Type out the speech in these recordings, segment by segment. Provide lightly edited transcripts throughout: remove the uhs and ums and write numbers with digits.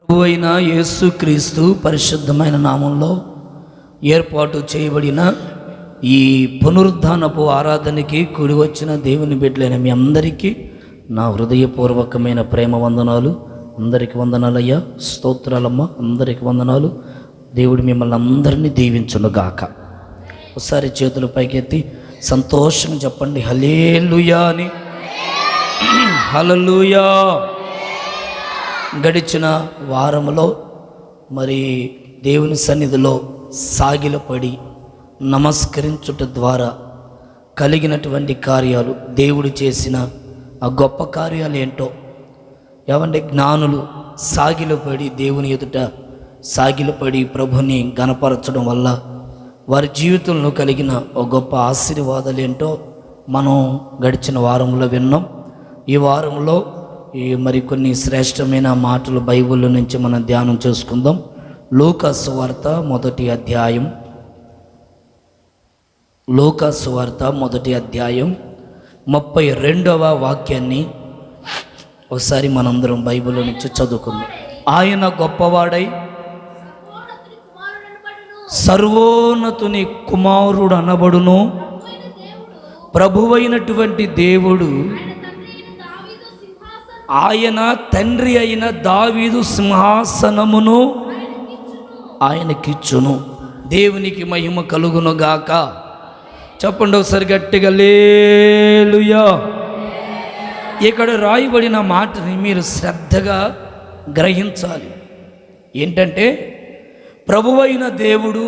ప్రభువైన యేసుక్రీస్తు పరిశుద్ధమైన నామంలో ఏర్పాటు చేయబడిన ఈ పునరుద్ధానపు ఆరాధనకి కూడి వచ్చిన దేవుని బిడ్డలైన మీ అందరికీ నా హృదయపూర్వకమైన ప్రేమ వందనాలు. అందరికి వందనాలయ్యా, స్తోత్రాలమ్మ, అందరికి వందనాలు. దేవుడు మిమ్మల్ని అందరినీ దీవించునుగాక. ఒకసారి చేతులు పైకెత్తి సంతోషంగా చెప్పండి హల్లెలూయా అని. హల్లెలూయా. గడిచిన వారములో మరి దేవుని సన్నిధిలో సాగిలపడి నమస్కరించుట ద్వారా కలిగినటువంటి కార్యాలు, దేవుడు చేసిన ఆ గొప్ప కార్యాలు ఏంటో ఏమంటే జ్ఞానులు సాగిలపడి దేవుని ఎదుట సాగిలపడి ప్రభుని గణపరచడం వల్ల వారి జీవితంలో కలిగిన ఒక గొప్ప ఆశీర్వాదాలు ఏంటో మనం గడిచిన వారంలో విన్నాం. ఈ వారంలో ఈ మరికొన్ని శ్రేష్టమైన మాటలు బైబిల్ నుంచి మనం ధ్యానం చేసుకుందాం. లూకా సువార్త మొదటి అధ్యాయం 32వ వాక్యాన్ని ఒకసారి మనందరం బైబిల్ నుంచి చదువుకుందాం. ఆయన గొప్పవాడై సర్వోన్నతుని కుమారుడు అనబడును. ప్రభువైనటువంటి దేవుడు ఆయన తండ్రి అయిన దావీదు సింహాసనమును ఆయనకిచ్చును. దేవునికి మహిమ కలుగునుగాక. చెప్పండి ఒకసారి గట్టిగా హల్లెలూయా. ఇక్కడ రాయబడిన మాటని మీరు శ్రద్ధగా గ్రహించాలి. ఏంటంటే ప్రభువైన దేవుడు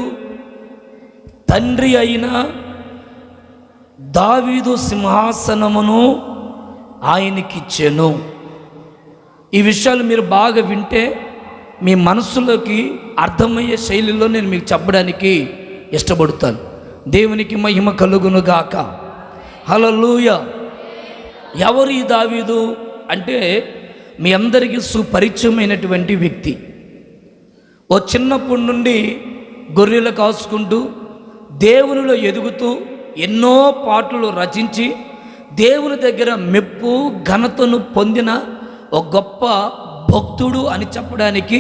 తండ్రి అయిన దావీదు సింహాసనమును ఆయనకిచ్చెను. ఈ విషయాలు మీరు బాగా వింటే మీ మనసులోకి అర్థమయ్యే శైలిలో నేను మీకు చెప్పడానికి ఇష్టపడతాను. దేవునికి మహిమ కలుగునుగాక. హల్లెలూయా. ఎవరు ఈ దావీదు అంటే మీ అందరికీ సుపరిచయమైనటువంటి వ్యక్తి. ఓ చిన్నప్పటి నుండి గొర్రెలు కాసుకుంటూ దేవునిలో ఎదుగుతూ ఎన్నో పాటలు రచించి దేవుని దగ్గర మెప్పు ఘనతను పొందిన ఒక గొప్ప భక్తుడు అని చెప్పడానికి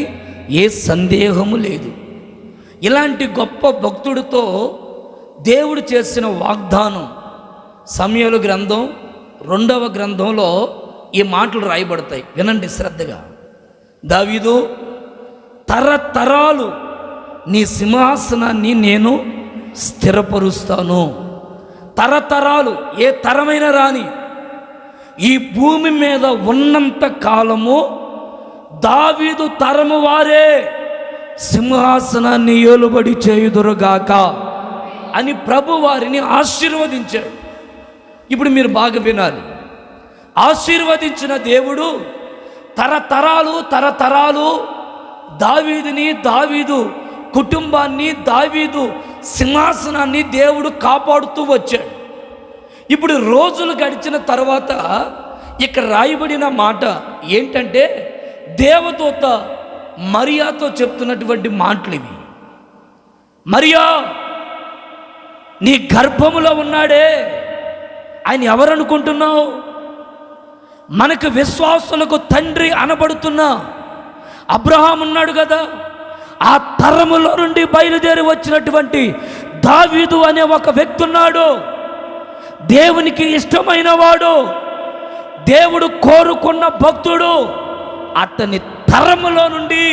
ఏ సందేహము లేదు. ఇలాంటి గొప్ప భక్తుడితో దేవుడు చేసిన వాగ్దానం సమూయేలు గ్రంథం 2వ గ్రంథంలో ఈ మాటలు రాయబడతాయి. వినండి శ్రద్ధగా. దావీదు, తరతరాలు నీ సింహాసనాన్ని నేను స్థిరపరుస్తాను. తరతరాలు ఏ తరమైన రాని ఈ భూమి మీద ఉన్నంత కాలము దావీదు తరము వారే సింహాసనాన్ని ఏలుబడి చేయుదురుగాక అని ప్రభు వారిని ఆశీర్వదించాడు. ఇప్పుడు మీరు బాగా వినాలి. ఆశీర్వదించిన దేవుడు తరతరాలు దావీదుని, దావీదు కుటుంబాన్ని, దావీదు సింహాసనాన్ని దేవుడు కాపాడుతూ వచ్చాడు. ఇప్పుడు రోజులు గడిచిన తర్వాత ఇక్కడ రాయబడిన మాట ఏంటంటే దేవదూత మరియాతో చెప్తున్నటువంటి మాటలు ఇవి. మరియా, నీ గర్భములో ఉన్నాడే ఆయన ఎవరనుకుంటున్నావు? మనకు విశ్వాసులకు తండ్రి అనబడుతున్న అబ్రహాం ఉన్నాడు కదా, ఆ తరములో నుండి బయలుదేరి వచ్చినటువంటి దావీదు అనే ఒక వ్యక్తి ఉన్నాడు. దేవునికి ఇష్టమైన వాడు, దేవుడు కోరుకున్న భక్తుడు. అతని తరములో నుండి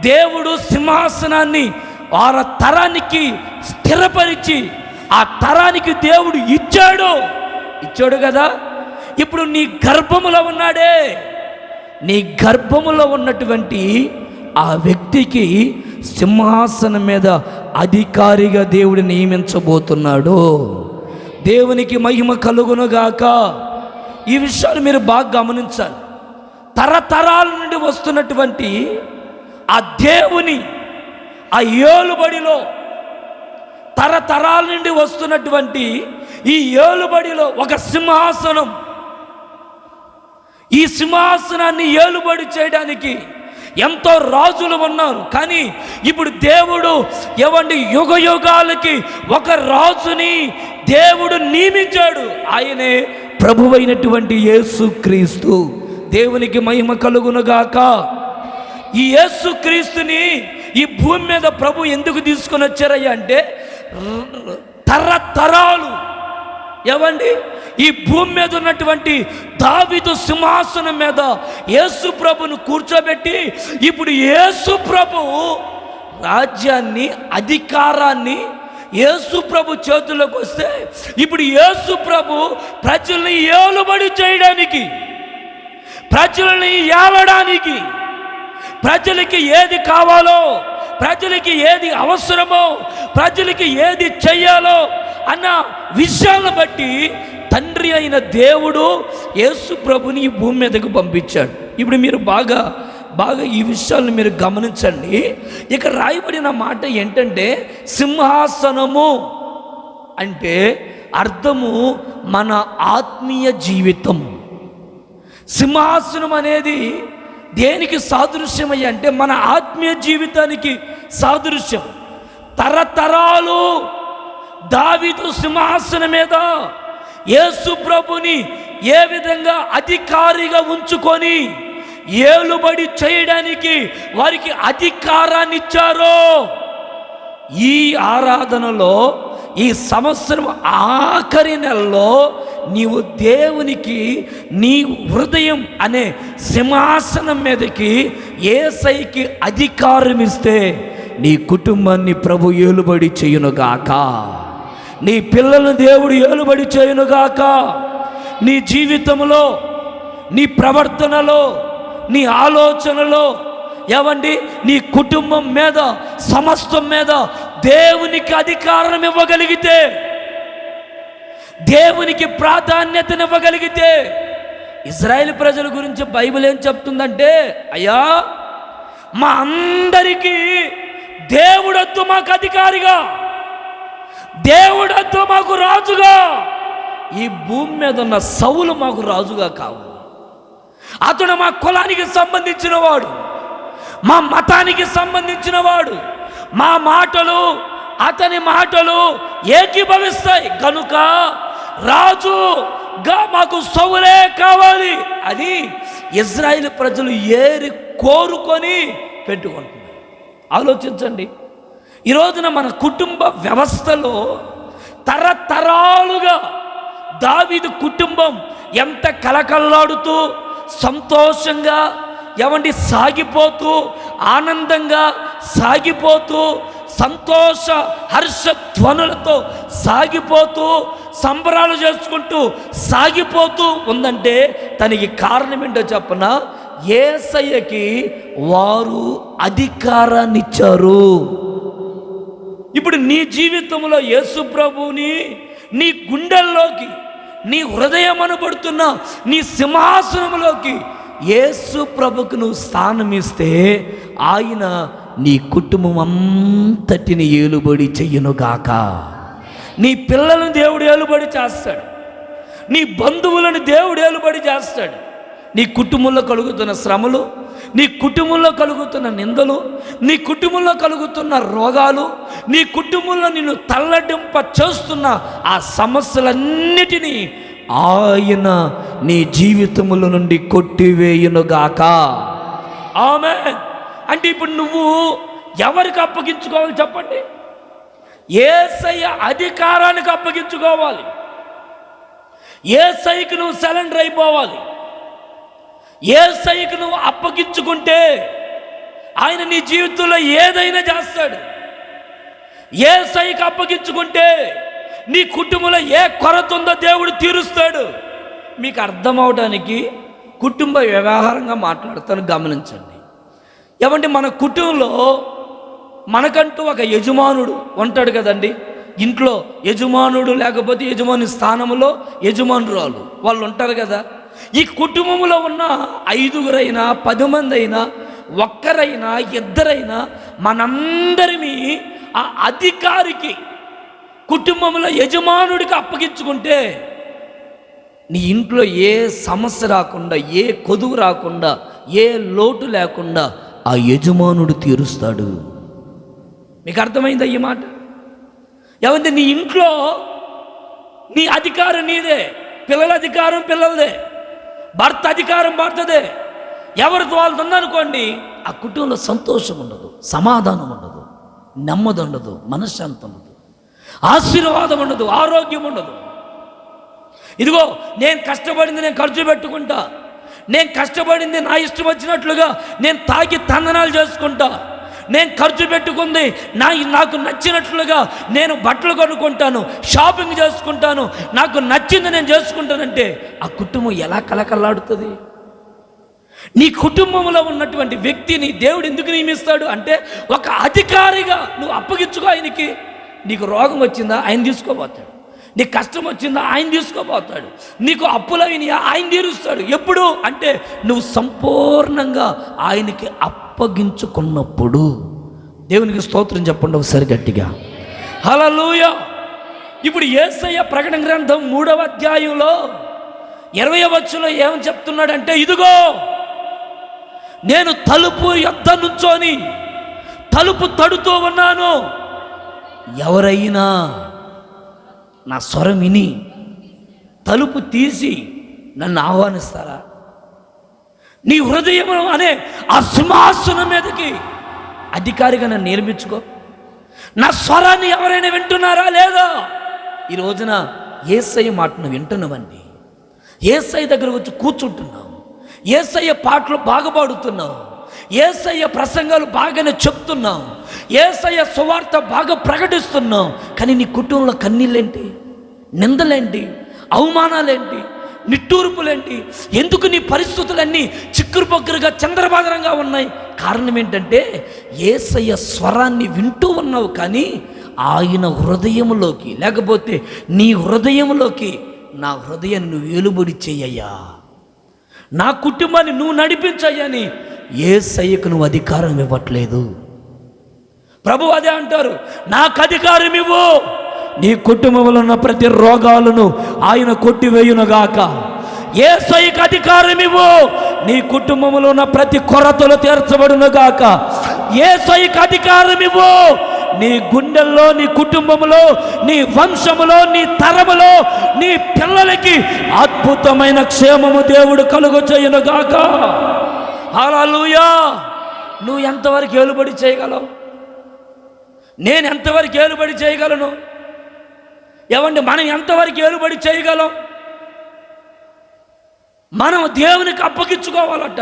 దేవుడు సింహాసనాన్ని వారి తరానికి స్థిరపరిచి ఆ తరానికి దేవుడు ఇచ్చాడు కదా. ఇప్పుడు నీ గర్భములో ఉన్నాడే, నీ గర్భములో ఉన్నటువంటి ఆ వ్యక్తికి సింహాసనం మీద అధికారిగా దేవుడు నియమించబోతున్నాడు. దేవునికి మహిమ కలుగునుగాక. ఈ విషయాలు మీరు బాగా గమనించాలి. తరతరాల నుండి వస్తున్నటువంటి ఆ దేవుని ఆ ఏలుబడిలో, తరతరాల నుండి వస్తున్నటువంటి ఈ ఏలుబడిలో ఒక సింహాసనం. ఈ సింహాసనాన్ని ఏలుబడి చేయడానికి ఎంతో రాజులు ఉన్నారు. కానీ ఇప్పుడు దేవుడు యుగ యుగాలకి ఒక రాజుని దేవుడు నియమించాడు. ఆయనే ప్రభువైనటువంటి యేసుక్రీస్తు. దేవునికి మహిమ కలుగునుగాక. ఈ యేసుక్రీస్తుని ఈ భూమి మీద ప్రభు ఎందుకు తీసుకొని వచ్చారయ్యా అంటే, తరతరాలు ఏవండి ఈ భూమి మీద ఉన్నటువంటి దావీదు సింహాసనం మీద యేసు ప్రభును కూర్చోబెట్టి, ఇప్పుడు యేసు ప్రభు రాజ్యాన్ని, అధికారాన్ని యేసు ప్రభు చేతుల్లోకి వస్తే, ఇప్పుడు యేసు ప్రభు ప్రజల్ని ఏలుబడి చేయడానికి, ప్రజల్ని ఏలడానికి, ప్రజలకి ఏది కావాలో, ప్రజలకి ఏది అవసరమో, ప్రజలకి ఏది చెయ్యాలో అన్న విషయాలను బట్టి తండ్రి అయిన దేవుడు యేసు ప్రభుని ఈ భూమి మీదకు పంపించాడు. ఇప్పుడు మీరు బాగా ఈ విషయాలను మీరు గమనించండి. ఇక రాయబడిన మాట ఏంటంటే, సింహాసనము అంటే అర్థము మన ఆత్మీయ జీవితం. సింహాసనం అనేది దేనికి సాదృశ్యమయ్యా అంటే మన ఆత్మీయ జీవితానికి సాదృశ్యం. తరతరాలు దావీదు సింహాసనం మీద యేసు ప్రభుని ఏ విధంగా అధికారిగా ఉంచుకొని ఏలుబడి చేయడానికి వారికి అధికారాన్ని ఇచ్చారో, ఈ ఆరాధనలో ఈ సంవత్సరం ఆఖరి నెలలో నీవు దేవునికి నీ హృదయం అనే సింహాసనం మీదకి యేసయ్యకి అధికారం ఇస్తే, నీ కుటుంబాన్ని ప్రభు ఏలుబడి చేయునుగాక, నీ పిల్లలను దేవుడు ఏలుబడి చేయునుగాక, నీ జీవితంలో, నీ ప్రవర్తనలో, నీ ఆలోచనలో ఏవండి నీ కుటుంబం మీద, సమస్తం మీద దేవునికి అధికారం ఇవ్వగలిగితే, దేవునికి ప్రాధాన్యతనివ్వగలిగితే, ఇజ్రాయేల్ ప్రజల గురించి బైబిల్ ఏం చెప్తుందంటే, అయ్యా మా అందరికీ దేవుడొద్దు మాకు అధికారిగా, దేవుడొద్దు మాకు రాజుగా, ఈ భూమి మీద ఉన్న సౌలు మాకు రాజుగా కావాలి. అతడు మా కులానికి సంబంధించిన వాడు, మా మతానికి సంబంధించిన వాడు, మా మాటలు అతని మాటలు ఏకీభవిస్తాయి కనుక రాజుగా మాకు సౌలే కావాలి అని ఇజ్రాయేల్ ప్రజలు ఏరి కోరుకొని పెట్టుకుంటున్నారు. ఆలోచించండి, ఈ రోజున మన కుటుంబ వ్యవస్థలో తరతరాలుగా దావీదు కుటుంబం ఎంత కలకల్లాడుతూ సంతోషంగా ఏమండి సాగిపోతూ, ఆనందంగా సాగిపోతూ, సంతోష హర్షధ్వనులతో సాగిపోతూ, సంబరాలు చేసుకుంటూ సాగిపోతూ ఉందంటే దానికి కారణం ఏంటో చెప్పనా? యేసయ్యకి వారు అధికారాన్ని ఇచ్చారు. ఇప్పుడు నీ జీవితంలో యేసు ప్రభువుని నీ గుండెల్లోకి, నీ హృదయం అనబడుతున్న నీ సింహాసనంలోకి యేసు ప్రభుకు నువ్వు స్థానం ఇస్తే, ఆయన నీ కుటుంబం అంతటిని ఏలుబడి చెయ్యునుగాక. నీ పిల్లలను దేవుడు ఏలుబడి చేస్తాడు, నీ బంధువులను దేవుడు ఏలుబడి చేస్తాడు. నీ కుటుంబంలో కలుగుతున్న శ్రమలు, నీ కుటుంబంలో కలుగుతున్న నిందలు, నీ కుటుంబంలో కలుగుతున్న రోగాలు, నీ కుటుంబంలో నిన్ను తల్లడింప చేస్తున్న ఆ సమస్యలన్నిటినీ ఆయన నీ జీవితముల నుండి కొట్టివేయునుగాక. ఆమేన్. అంటే ఇప్పుడు నువ్వు ఎవరికి అప్పగించుకోవాలి చెప్పండి? యేసయ్య అధికారానికి అప్పగించుకోవాలి. యేసయ్యకి నువ్వు సరెండర్ అయిపోవాలి. యేసయ్యకి నువ్వు అప్పగించుకుంటే ఆయన నీ జీవితంలో ఏదైనా చేస్తాడు. యేసయ్యకి అప్పగించుకుంటే నీ కుటుంబంలో ఏ కొరత ఉందో దేవుడు తీరుస్తాడు. మీకు అర్థమవడానికి కుటుంబ వ్యవహారంగా మాట్లాడతాను, గమనించండి. ఏమంటే మన కుటుంబంలో మనకంటూ ఒక యజమానుడు ఉంటాడు కదండి. ఇంట్లో యజమానుడు లేకపోతే యజమాని స్థానంలో యజమానురాలు వాళ్ళు ఉంటారు కదా. ఈ కుటుంబంలో ఉన్న 5గురైనా 10 మంది అయినా, ఒక్కరైనా ఇద్దరైనా, మనందరినీ ఆ అధికారికి, కుటుంబంలో యజమానుడికి అప్పగించుకుంటే నీ ఇంట్లో ఏ సమస్య రాకుండా, ఏ కొదువు రాకుండా, ఏ లోటు లేకుండా ఆ యజమానుడు తీరుస్తాడు. మీకు అర్థమైందా ఈ మాట? ఏమంటే నీ ఇంట్లో నీ అధికారం నీదే, పిల్లల అధికారం పిల్లలదే, భర్త అధికారం భర్తదే. ఎవరితో వాళ్ళతో ఉందనుకోండి, ఆ కుటుంబంలో సంతోషం ఉండదు, సమాధానం ఉండదు, నెమ్మది ఉండదు, మనశ్శాంతి ఉండదు, ఆశీర్వాదం ఉండదు, ఆరోగ్యం ఉండదు. ఇదిగో నేను కష్టపడింది నేను ఖర్చు పెట్టుకుంటా, నేను కష్టపడింది నా ఇష్టం వచ్చినట్లుగా నేను తాగి తందనాలు చేసుకుంటా, నేను ఖర్చు పెట్టుకుంది నాకు నచ్చినట్లుగా నేను బట్టలు కొనుక్కుంటాను, షాపింగ్ చేసుకుంటాను, నాకు నచ్చింది నేను చేసుకుంటానంటే ఆ కుటుంబం ఎలా కలకల్లాడుతుంది? నీ కుటుంబంలో ఉన్నటువంటి వ్యక్తిని దేవుడు ఎందుకు నియమిస్తాడు అంటే ఒక అధికారిగా నువ్వు అప్పగించుకో ఆయనకి. నీకు రోగం వచ్చిందా ఆయన తీసుకోబోతాడు, నీకు కష్టం వచ్చిందా ఆయన తీసుకోబోతాడు, నీకు అప్పులైనయా ఆయన తీరుస్తాడు. ఎప్పుడు అంటే నువ్వు సంపూర్ణంగా ఆయనకి అప్పగించుకున్నప్పుడు. దేవునికి స్తోత్రం చెప్పండి ఒకసారి గట్టిగా, హల్లెలూయా. ఇప్పుడు యేసయ్య ప్రకటన గ్రంథం 3వ అధ్యాయంలో 20వ వచనంలో ఏమని చెప్తున్నాడంటే, ఇదిగో నేను తలుపు యొద్ద నుంచొని తలుపు తడుతూ ఉన్నాను, ఎవరైనా నా స్వరం విని తలుపు తీసి నన్ను ఆహ్వానిస్తారా? నీ హృదయం అనే ఆ సింహాసనం మీదకి అధికారిగా నన్ను నియమించుకో. నా స్వరాన్ని ఎవరైనా వింటున్నారా లేదా? ఈ రోజున యేసయ్య మాటను వింటున్నామండి. యేసయ్య దగ్గర వచ్చి కూర్చుంటున్నాం, యేసయ్య పాటలు బాగా పాడుతున్నాం, యేసయ్య ప్రసంగాలు బాగానే చెప్తున్నాం, యేసయ్య సువార్త బాగా ప్రకటిస్తున్నాం. కానీ నీ కుటుంబంలో కన్నీళ్ళేంటి, నిందలేంటి, అవమానాలేంటి, నిట్టూర్పులేంటి? ఎందుకు నీ పరిస్థితులన్నీ చిక్కురు పక్కురుగా చంద్రబాదరంగా ఉన్నాయి? కారణం ఏంటంటే యేసయ్య స్వరాన్ని వింటూ ఉన్నావు, కానీ ఆయన హృదయంలోకి, లేకపోతే నీ హృదయంలోకి నా హృదయాన్ని నువ్వు ఏలుబడి చెయ్యయ్యా, నా కుటుంబాన్ని నువ్వు నడిపించయ్యని యేసయ్యకు నువ్వు అధికారం ఇవ్వట్లేదు. ప్రభు అదే అంటారు, నాకు అధికారం ఇవ్వు, నీ కుటుంబంలో ఉన్న ప్రతి రోగాలను ఆయన కొట్టివేయునుగాక. యేసయ్యకు అధికారం ఇవ్వు, నీ కుటుంబంలో ఉన్న ప్రతి కొరతలు తీర్చబడునుగాక. యేసయ్యకు అధికారం ఇవ్వు, నీ గుండెల్లో, నీ కుటుంబంలో, నీ వంశములో, నీ తరములో, నీ పిల్లలకి అద్భుతమైన క్షేమము దేవుడు కలుగ చేయునుగాక. హల్లెలూయా. నువ్వు ఎంతవరకు ఏలుబడి చేయగలవు? నేను ఎంతవరకు ఏలుబడి చేయగలను? ఏమండి, మనం ఎంతవరకు ఏలుబడి చేయగలం? మనం దేవునికి అప్పగించుకోవాలట.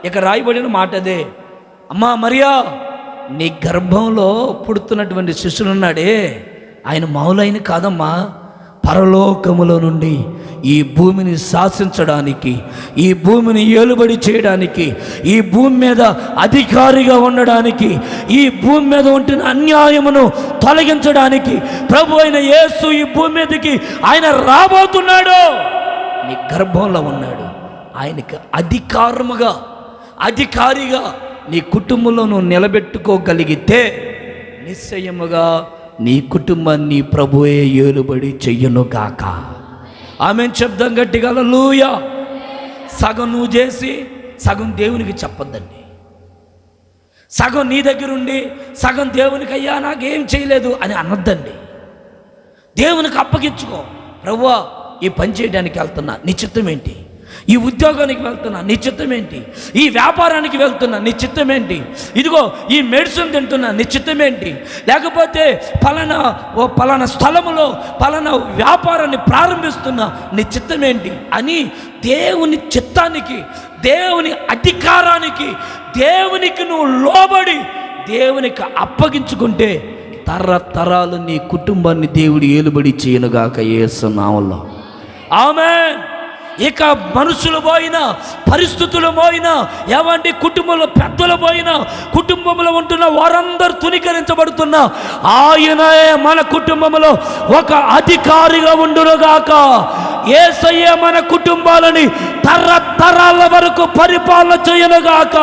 ఇక రాయబడిన మాట అదే, అమ్మా మరియా, నీ గర్భంలో పుడుతున్నటువంటి శిశువున్నాడే ఆయన మామూలైన కాదమ్మా, పరలోకములో నుండి ఈ భూమిని శాసించడానికి, ఈ భూమిని ఏలుబడి చేయడానికి, ఈ భూమి మీద అధికారిగా ఉండడానికి, ఈ భూమి మీద ఉంటున్న అన్యాయమును తొలగించడానికి ప్రభు అయిన యేసు ఈ భూమి మీదకి ఆయన రాబోతున్నాడు. నీ గర్భంలో ఉన్నాడు. ఆయనకి అధికారిగా నీ కుటుంబంలో నువ్వు నిలబెట్టుకోగలిగితే నిశ్చయముగా నీ కుటుంబాన్ని ప్రభువే ఏలుబడి చెయ్యునుగాక. ఆమేన్ చెప్దాం గట్టిగా, హల్లెలూయా. సగం నువ్వు చేసి సగం దేవునికి చెప్పొద్దండి. సగం నీ దగ్గర ఉండి సగం దేవునికి, అయ్యా నాకేం చేయలేదు అని అనొద్దండి. దేవునికి అప్పగించుకో. ప్రభువా, ఈ పని చేయడానికి వెళ్తున్నా, నీ చిత్తం ఏంటి? ఈ ఉద్యోగానికి వెళ్తున్నా, నీ చిత్తం ఏంటి? ఈ వ్యాపారానికి వెళ్తున్నా, నీ చిత్తం ఏంటి? ఇదిగో ఈ మెడిసిన్ తింటున్నా, నీ చిత్తం ఏంటి? లేకపోతే పలానా స్థలములో పలానా వ్యాపారాన్ని ప్రారంభిస్తున్నా, నీ చిత్తం ఏంటి అని దేవుని చిత్తానికి, దేవుని అధికారానికి, దేవునికి నువ్వు లోబడి దేవునికి అప్పగించుకుంటే తరతరాలు నీ కుటుంబాన్ని దేవుడు ఏలుబడి చేయనుగాక యేసు నామములో. ఆమేన్. ఇక మనుషులు పోయినా, పరిస్థితులు పోయినా, ఏమండి కుటుంబంలో పెద్దలు పోయినా, కుటుంబంలో ఉంటున్న వారందరూ తునీకరించబడుతున్నా ఆయనే మన కుటుంబంలో ఒక అధికారిగా ఉండునుగాక. యేసయ్య మన కుటుంబాలని తరతరాల వరకు పరిపాలన చేయనుగాక.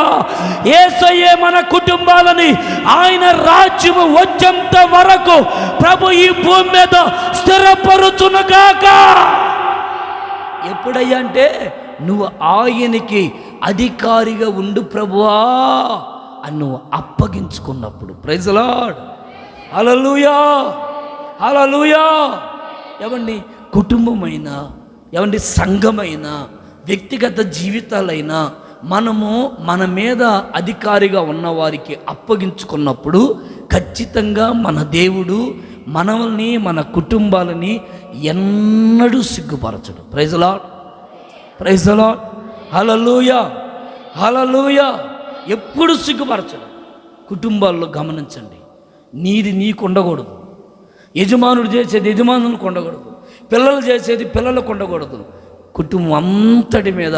యేసయ్య మన కుటుంబాలని ఆయన రాజ్యము వచ్చేంత వరకు ప్రభు ఈ భూమి మీద స్థిరపరుచునుగాక. ఎప్పుడయ్యా అంటే నువ్వు ఆయనకి అధికారిగా ఉండు ప్రభువా అని నువ్వు అప్పగించుకున్నప్పుడు. Praise the Lord. Hallelujah, hallelujah. ఏమండి, కుటుంబమైనా, ఏమండి సంఘమైనా, వ్యక్తిగత జీవితాలైనా, మనము మన మీద అధికారిగా ఉన్నవారికి అప్పగించుకున్నప్పుడు ఖచ్చితంగా మన దేవుడు మనల్ని మన కుటుంబాలని ఎన్నడూ సిగ్గుపరచడు. Praise the lord, praise the Lord, hallelujah, hallelujah. ఎప్పుడు సిగ్గుపరచడు. కుటుంబాల్లో గమనించండి, నీది నీకు ఉండకూడదు, యజమానుడు చేసేది యజమానులకు ఉండకూడదు, పిల్లలు చేసేది పిల్లలకు ఉండకూడదు. కుటుంబం అంతటి మీద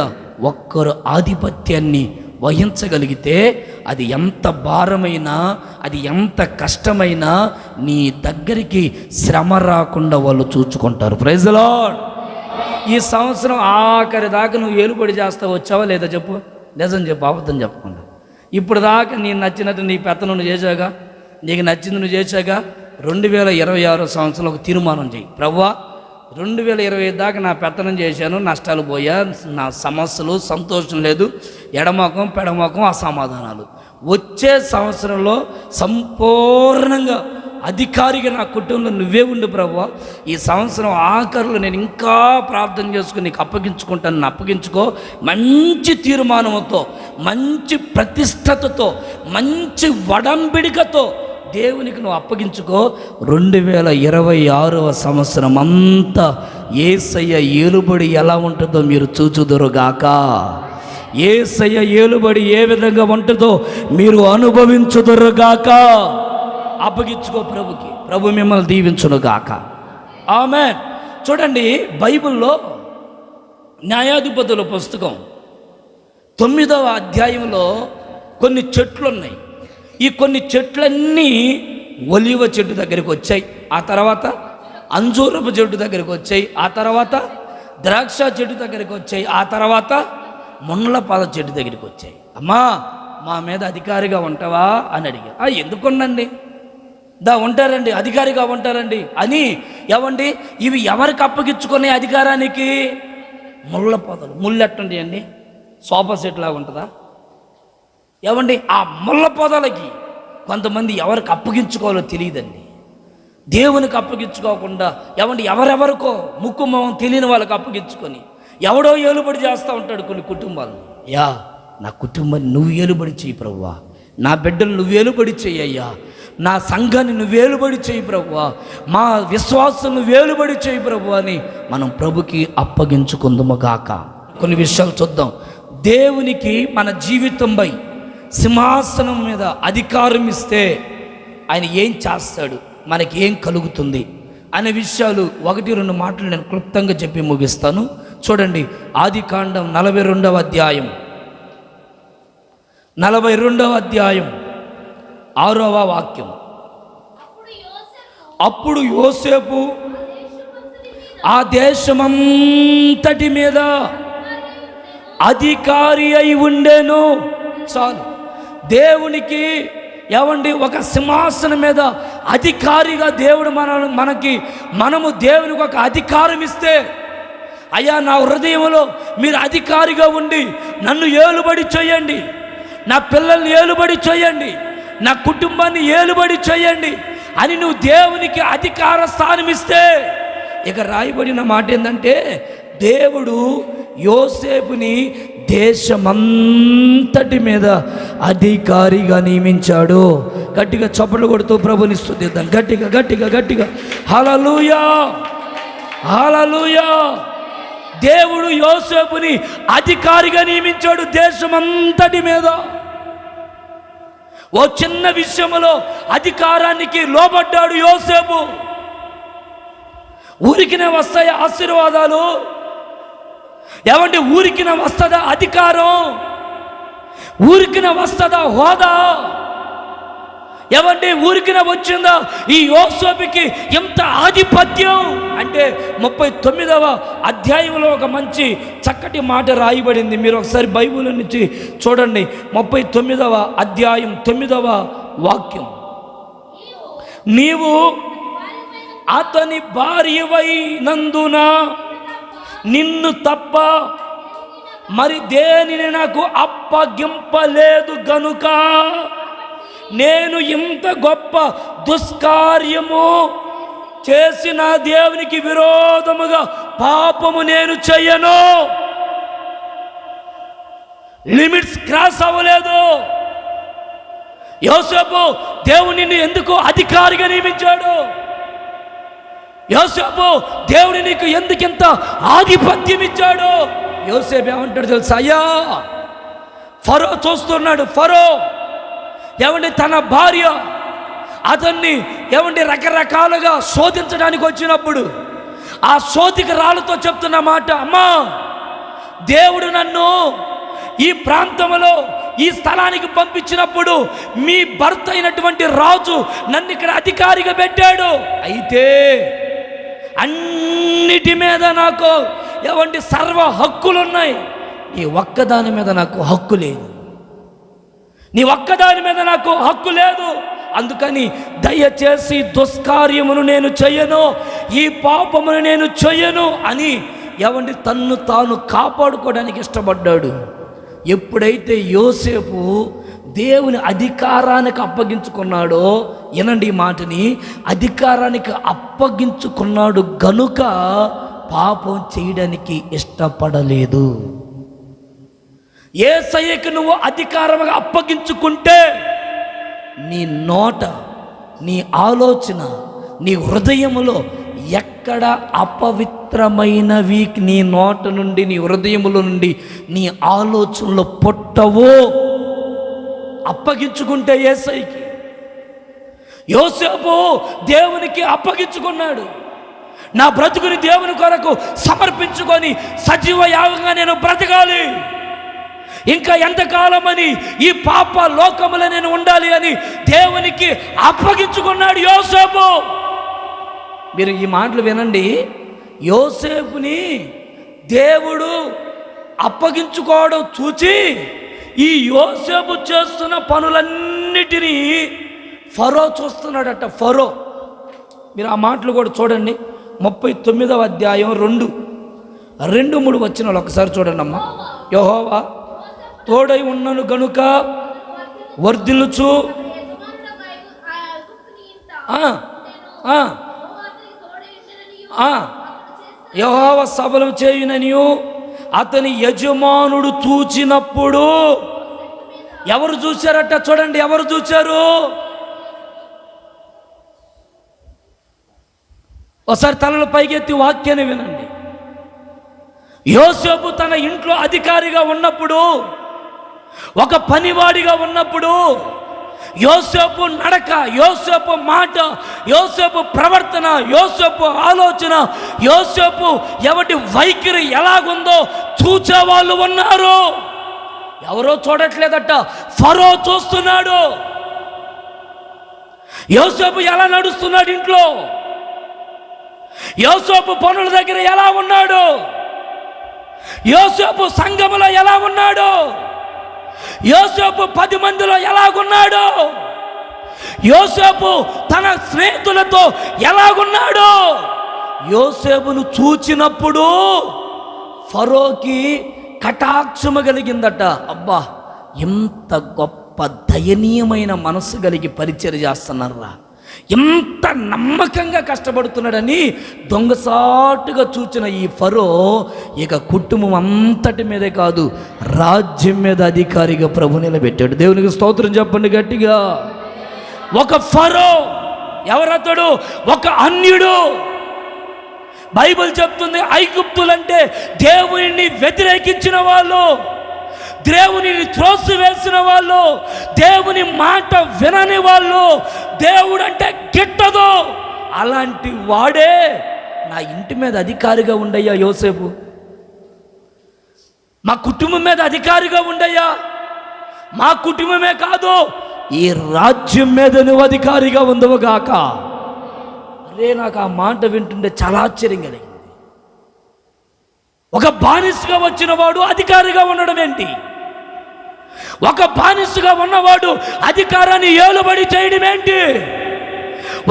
ఒక్కరు ఆధిపత్యాన్ని వహించగలిగితే అది ఎంత భారమైనా, అది ఎంత కష్టమైనా నీ దగ్గరికి శ్రమ రాకుండా వాళ్ళు చూచుకుంటారు. Praise the lord. ఈ సంవత్సరం ఆఖరి దాకా నువ్వు ఏలుబడి చేస్తా వచ్చావా లేదా చెప్పు, నిజం చెప్పు, అబద్ధం చెప్పకుండా. ఇప్పుడు దాకా నీ నచ్చినట్టు నీ పెత్తను నువ్వు చేశాగా, నీకు నచ్చింది నువ్వు చేశాగా. 2026 సంవత్సరంలో ఒక తీర్మానం చేయి, ప్రభువా 2025 దాకా నా పెత్తనం చేశాను, నష్టాలు పోయా, నా సమస్యలు, సంతోషం లేదు, ఎడమొఖం పెడమొఖం అసమాధానాలు. వచ్చే సంవత్సరంలో సంపూర్ణంగా అధికారిగా నా కుటుంబంలో నువ్వే ఉండు ప్రభువా. ఈ సంవత్సరం ఆఖరులో నేను ఇంకా ప్రార్థన చేసుకుని నీకు అప్పగించుకుంటాను, నన్ను అప్పగించుకో. మంచి తీర్మానంతో, మంచి ప్రతిష్టతతో, మంచి వడంబిడికతో దేవునికి నువ్వు అప్పగించుకో. 2026వ సంవత్సరం అంతా యేసయ్య ఏలుబడి ఎలా ఉంటుందో మీరు చూచుదురుగాక. యేసయ్య ఏలుబడి ఏ విధంగా ఉంటుందో మీరు అనుభవించుదురుగాక. అప్పగించుకో ప్రభుకి, ప్రభు మిమ్మల్ని దీవించునుగాక. ఆమేన్. చూడండి, బైబిల్లో న్యాయాధిపతుల పుస్తకం 9వ అధ్యాయంలో కొన్ని చెట్లు ఉన్నాయి. ఈ కొన్ని చెట్లన్నీ ఒలివ చెట్టు దగ్గరికి వచ్చాయి, ఆ తర్వాత అంజూరపు చెట్టు దగ్గరికి వచ్చాయి, ఆ తర్వాత ద్రాక్ష చెట్టు దగ్గరికి వచ్చాయి, ఆ తర్వాత మునలపాద చెట్టు దగ్గరికి వచ్చాయి. అమ్మా మా మీద అధికారిగా ఉంటావా అని అడిగారు. ఎందుకున్నండి, ఉంటారండి, అధికారిగా ఉంటారండి అని. ఏమండి ఇవి ఎవరికి అప్పగించుకునే అధికారానికి? ముళ్ళ పొదలు. ముళ్ళు ఎట్టండి అండి, సోఫా సెట్ లాగా ఉంటుందా? ఏమండి ఆ ముళ్ళ పొదలకి కొంతమంది ఎవరికి అప్పగించుకోవాలో తెలియదండి. దేవునికి అప్పగించుకోకుండా ఏమండి ఎవరెవరికో ముక్కు మొహం తెలియని వాళ్ళకి అప్పగించుకొని ఎవడో ఏలుబడి చేస్తూ ఉంటాడు కొన్ని కుటుంబాలు. నా కుటుంబాన్ని నువ్వు ఏలుబడి చేయి ప్రభువా, నా బిడ్డలు నువ్వు ఏలుబడి చెయ్యయ్యా, నా సంఘాన్ని నువ్వు ఏలుబడి చేయి ప్రభువా, మా విశ్వాసం నువ్వు ఏలుబడి చేయి ప్రభు అని మనం ప్రభుకి అప్పగించుకుందాము గాక. కొన్ని విషయాలు చూద్దాం. దేవునికి మన జీవితంపై సింహాసనం మీద అధికారం ఇస్తే ఆయన ఏం చేస్తాడు, మనకి ఏం కలుగుతుంది అనే విషయాలు 1-2 మాటలు నేను క్లుప్తంగా చెప్పి ముగిస్తాను. చూడండి, ఆదికాండం 42వ అధ్యాయం 6వ వాక్యం. అప్పుడు యోసేపు ఆ దేశమంతటి మీద అధికారి అయి ఉండెను. చాలు, దేవునికి ఏమండి ఒక సింహాసనం మీద అధికారిగా దేవుడు మనము దేవునికి ఒక అధికారం ఇస్తే, అయ్యా నా హృదయంలో మీరు అధికారిగా ఉండి నన్ను ఏలుబడి చేయండి, నా పిల్లల్ని ఏలుబడి చేయండి, నా కుటుంబాన్ని ఏలుబడి చేయండి అని నువ్వు దేవునికి అధికార స్థానం ఇస్తే, ఇక రాయబడిన మాట ఏంటంటే దేవుడు యోసేపుని దేశమంతటి మీద అధికారిగా నియమించాడు. గట్టిగా చప్పట్లు కొడుతూ ప్రభుని స్తుతిద్దాం. గట్టిగా గట్టిగా గట్టిగా హల్లెలూయా, హల్లెలూయా. దేవుడు యోసేపుని అధికారిగా నియమించాడు దేశమంతటి మీద. ఓ చిన్న విషయంలో అధికారానికి లోబడ్డాడు యోసేపు. ఊరికినే వస్తాయి ఆశీర్వాదాలు, ఏమంటే ఊరికిన వస్తుందా అధికారం, ఊరికిన వస్తుందా హోదా, ఏమంటే ఊరికిన వచ్చిందా ఈ యోసేపుకి ఎంత ఆధిపత్యం అంటే 39వ అధ్యాయంలో ఒక మంచి చక్కటి మాట రాయబడింది. మీరు ఒకసారి బైబిల్ నుంచి చూడండి. 39వ అధ్యాయం 9వ వాక్యం. నీవు అతని భార్యవైనందున నిన్ను తప్ప మరి దేనిని నాకు అప్పగింపలేదు గనుక నేను ఇంత గొప్ప దుష్కార్యము చేసిన దేవునికి విరోధముగా పాపము నేను చెయ్యను. లిమిట్స్ క్రాస్ అవ్వలేదు. యోసేపు దేవుని ఎందుకు అధికారిగా నియమించాడు? యోసేపు దేవుని నీకు ఎందుకింత ఆధిపత్యం ఇచ్చాడు? యోసేపు ఏమంటాడు తెలుసా? అయ్యా, ఫరో చూస్తున్నాడు. ఫరో ఏమండి తన భార్య అతన్ని ఏమండి రకరకాలుగా శోధించడానికి వచ్చినప్పుడు ఆ శోధిక రాళ్ళతో చెప్తున్న మాట, అమ్మా, దేవుడు నన్ను ఈ ప్రాంతంలో ఈ స్థలానికి పంపించినప్పుడు మీ భర్త అయినటువంటి రాజు నన్ను ఇక్కడ అధికారిగా పెట్టాడు. అయితే అన్నిటి మీద నాకు ఏమంటే సర్వ హక్కులు ఉన్నాయి, నీ ఒక్కదాని మీద నాకు హక్కు లేదు. నీ ఒక్కదాని మీద నాకు హక్కు లేదు. అందుకని దయచేసి దుష్కార్యమును నేను చెయ్యను, ఈ పాపమును నేను చెయ్యను అని ఏమంటే తన్ను తాను కాపాడుకోవడానికి ఇష్టపడ్డాడు. ఎప్పుడైతే యోసేపు దేవుని అధికారానికి అప్పగించుకున్నాడో, వినండి ఈ మాటని, అధికారానికి అప్పగించుకున్నాడు గనుక పాపం చేయడానికి ఇష్టపడలేదు. యేసయ్యకు నువ్వు అధికారంగా అప్పగించుకుంటే నీ నోట, నీ ఆలోచన, నీ హృదయములో ఎక్కడ అపవిత్రమైనవి నీ నోట నుండి, నీ హృదయములో నుండి, నీ ఆలోచనలో పుట్టవో అప్పగించుకుంటే యేసయ్యకి. యోసేపు దేవునికి అప్పగించుకున్నాడు. నా బ్రతుకుని దేవుని కొరకు సమర్పించుకొని సజీవ యాగంగా నేను బ్రతకాలి, ఇంకా ఎంతకాలమని ఈ పాప లోకములో నేను ఉండాలి అని దేవునికి అప్పగించుకున్నాడు యోసేపు. మీరు ఈ మాటలు వినండి. యోసేపుని దేవుడు అప్పగించుకోవడం చూచి ఈ యోసేపు చేస్తున్న పనులన్నిటినీ ఫరో చూస్తున్నాడట. ఫరో, మీరు ఆ మాటలు కూడా చూడండి. 39వ అధ్యాయం 2-3 వచనాలు ఒకసారి చూడండి అమ్మా. యెహోవా తోడై ఉన్నను గనుక వర్ధిల్లుచు, యెహోవా సబలం చేయుననియు అతని యజమానుడు చూచినప్పుడు. ఎవరు చూశారట? చూడండి, ఎవరు చూశారు? ఒకసారి తలలు పైకెత్తి వాక్యాన్ని వినండి. యోసేపు తన ఇంట్లో అధికారిగా ఉన్నప్పుడు, ఒక పనివాడిగా ఉన్నప్పుడు, యోసేపు నడక, యోసేపు మాట, యోసేపు ప్రవర్తన, యోసేపు ఆలోచన, యోసేపు ఎవరి వైఖరి ఎలాగుందో చూచేవాళ్ళు ఉన్నారు. ఎవరో చూడట్లేదట, ఫరో చూస్తున్నాడు. యోసేపు ఎలా నడుస్తున్నాడు ఇంట్లో, యోసేపు పనుల దగ్గర ఎలా ఉన్నాడు, యోసేపు సంఘములో ఎలా ఉన్నాడు, యోసేపు 10 మందిలో ఎలాగున్నాడు, యోసేపు తన స్నేహితులతో ఎలాగున్నాడు. యోసేపును చూచినప్పుడు ఫరోకి కటాక్షము కలిగిందట. అబ్బా, ఎంత గొప్ప దయనీయమైన మనసు కలిగి పరిచర్య చేస్తున్నారా, ఎంత నమ్మకంగా కష్టపడుతున్నాడని దొంగసాటుగా చూచిన ఈ ఫరో ఇక కుటుంబం అంతటి మీదే కాదు, రాజ్యం మీద అధికారిగా ప్రభు నిలబెట్టాడు. దేవునికి స్తోత్రం చెప్పండి గట్టిగా. ఒక ఫరో, ఎవరతడు? ఒక అన్యుడు. బైబిల్ చెప్తుంది, ఐగుప్తులంటే దేవుని వ్యతిరేకించిన వాళ్ళు, దేవునిని త్రోసివేసిన వాళ్ళు, దేవుని మాట వినని వాళ్ళు, దేవుడు అంటే గిట్టదు, అలాంటి వాడే నా ఇంటి మీద అధికారిగా ఉండయ్యా యోసేపు, మా కుటుంబం మీద అధికారిగా ఉండయ్యా, మా కుటుంబమే కాదు ఈ రాజ్యం మీద నువ్వు అధికారిగా ఉండవుగాక. అరే, నాకు ఆ మాట వింటుంటే చాలా ఆశ్చర్యం కలిగింది. ఒక బానిసగా వచ్చిన వాడు అధికారిగా ఉండడం ఏంటి? ఒక బానిసగా ఉన్నవాడు అధికారాన్ని ఏలుబడి చేయడం ఏంటి?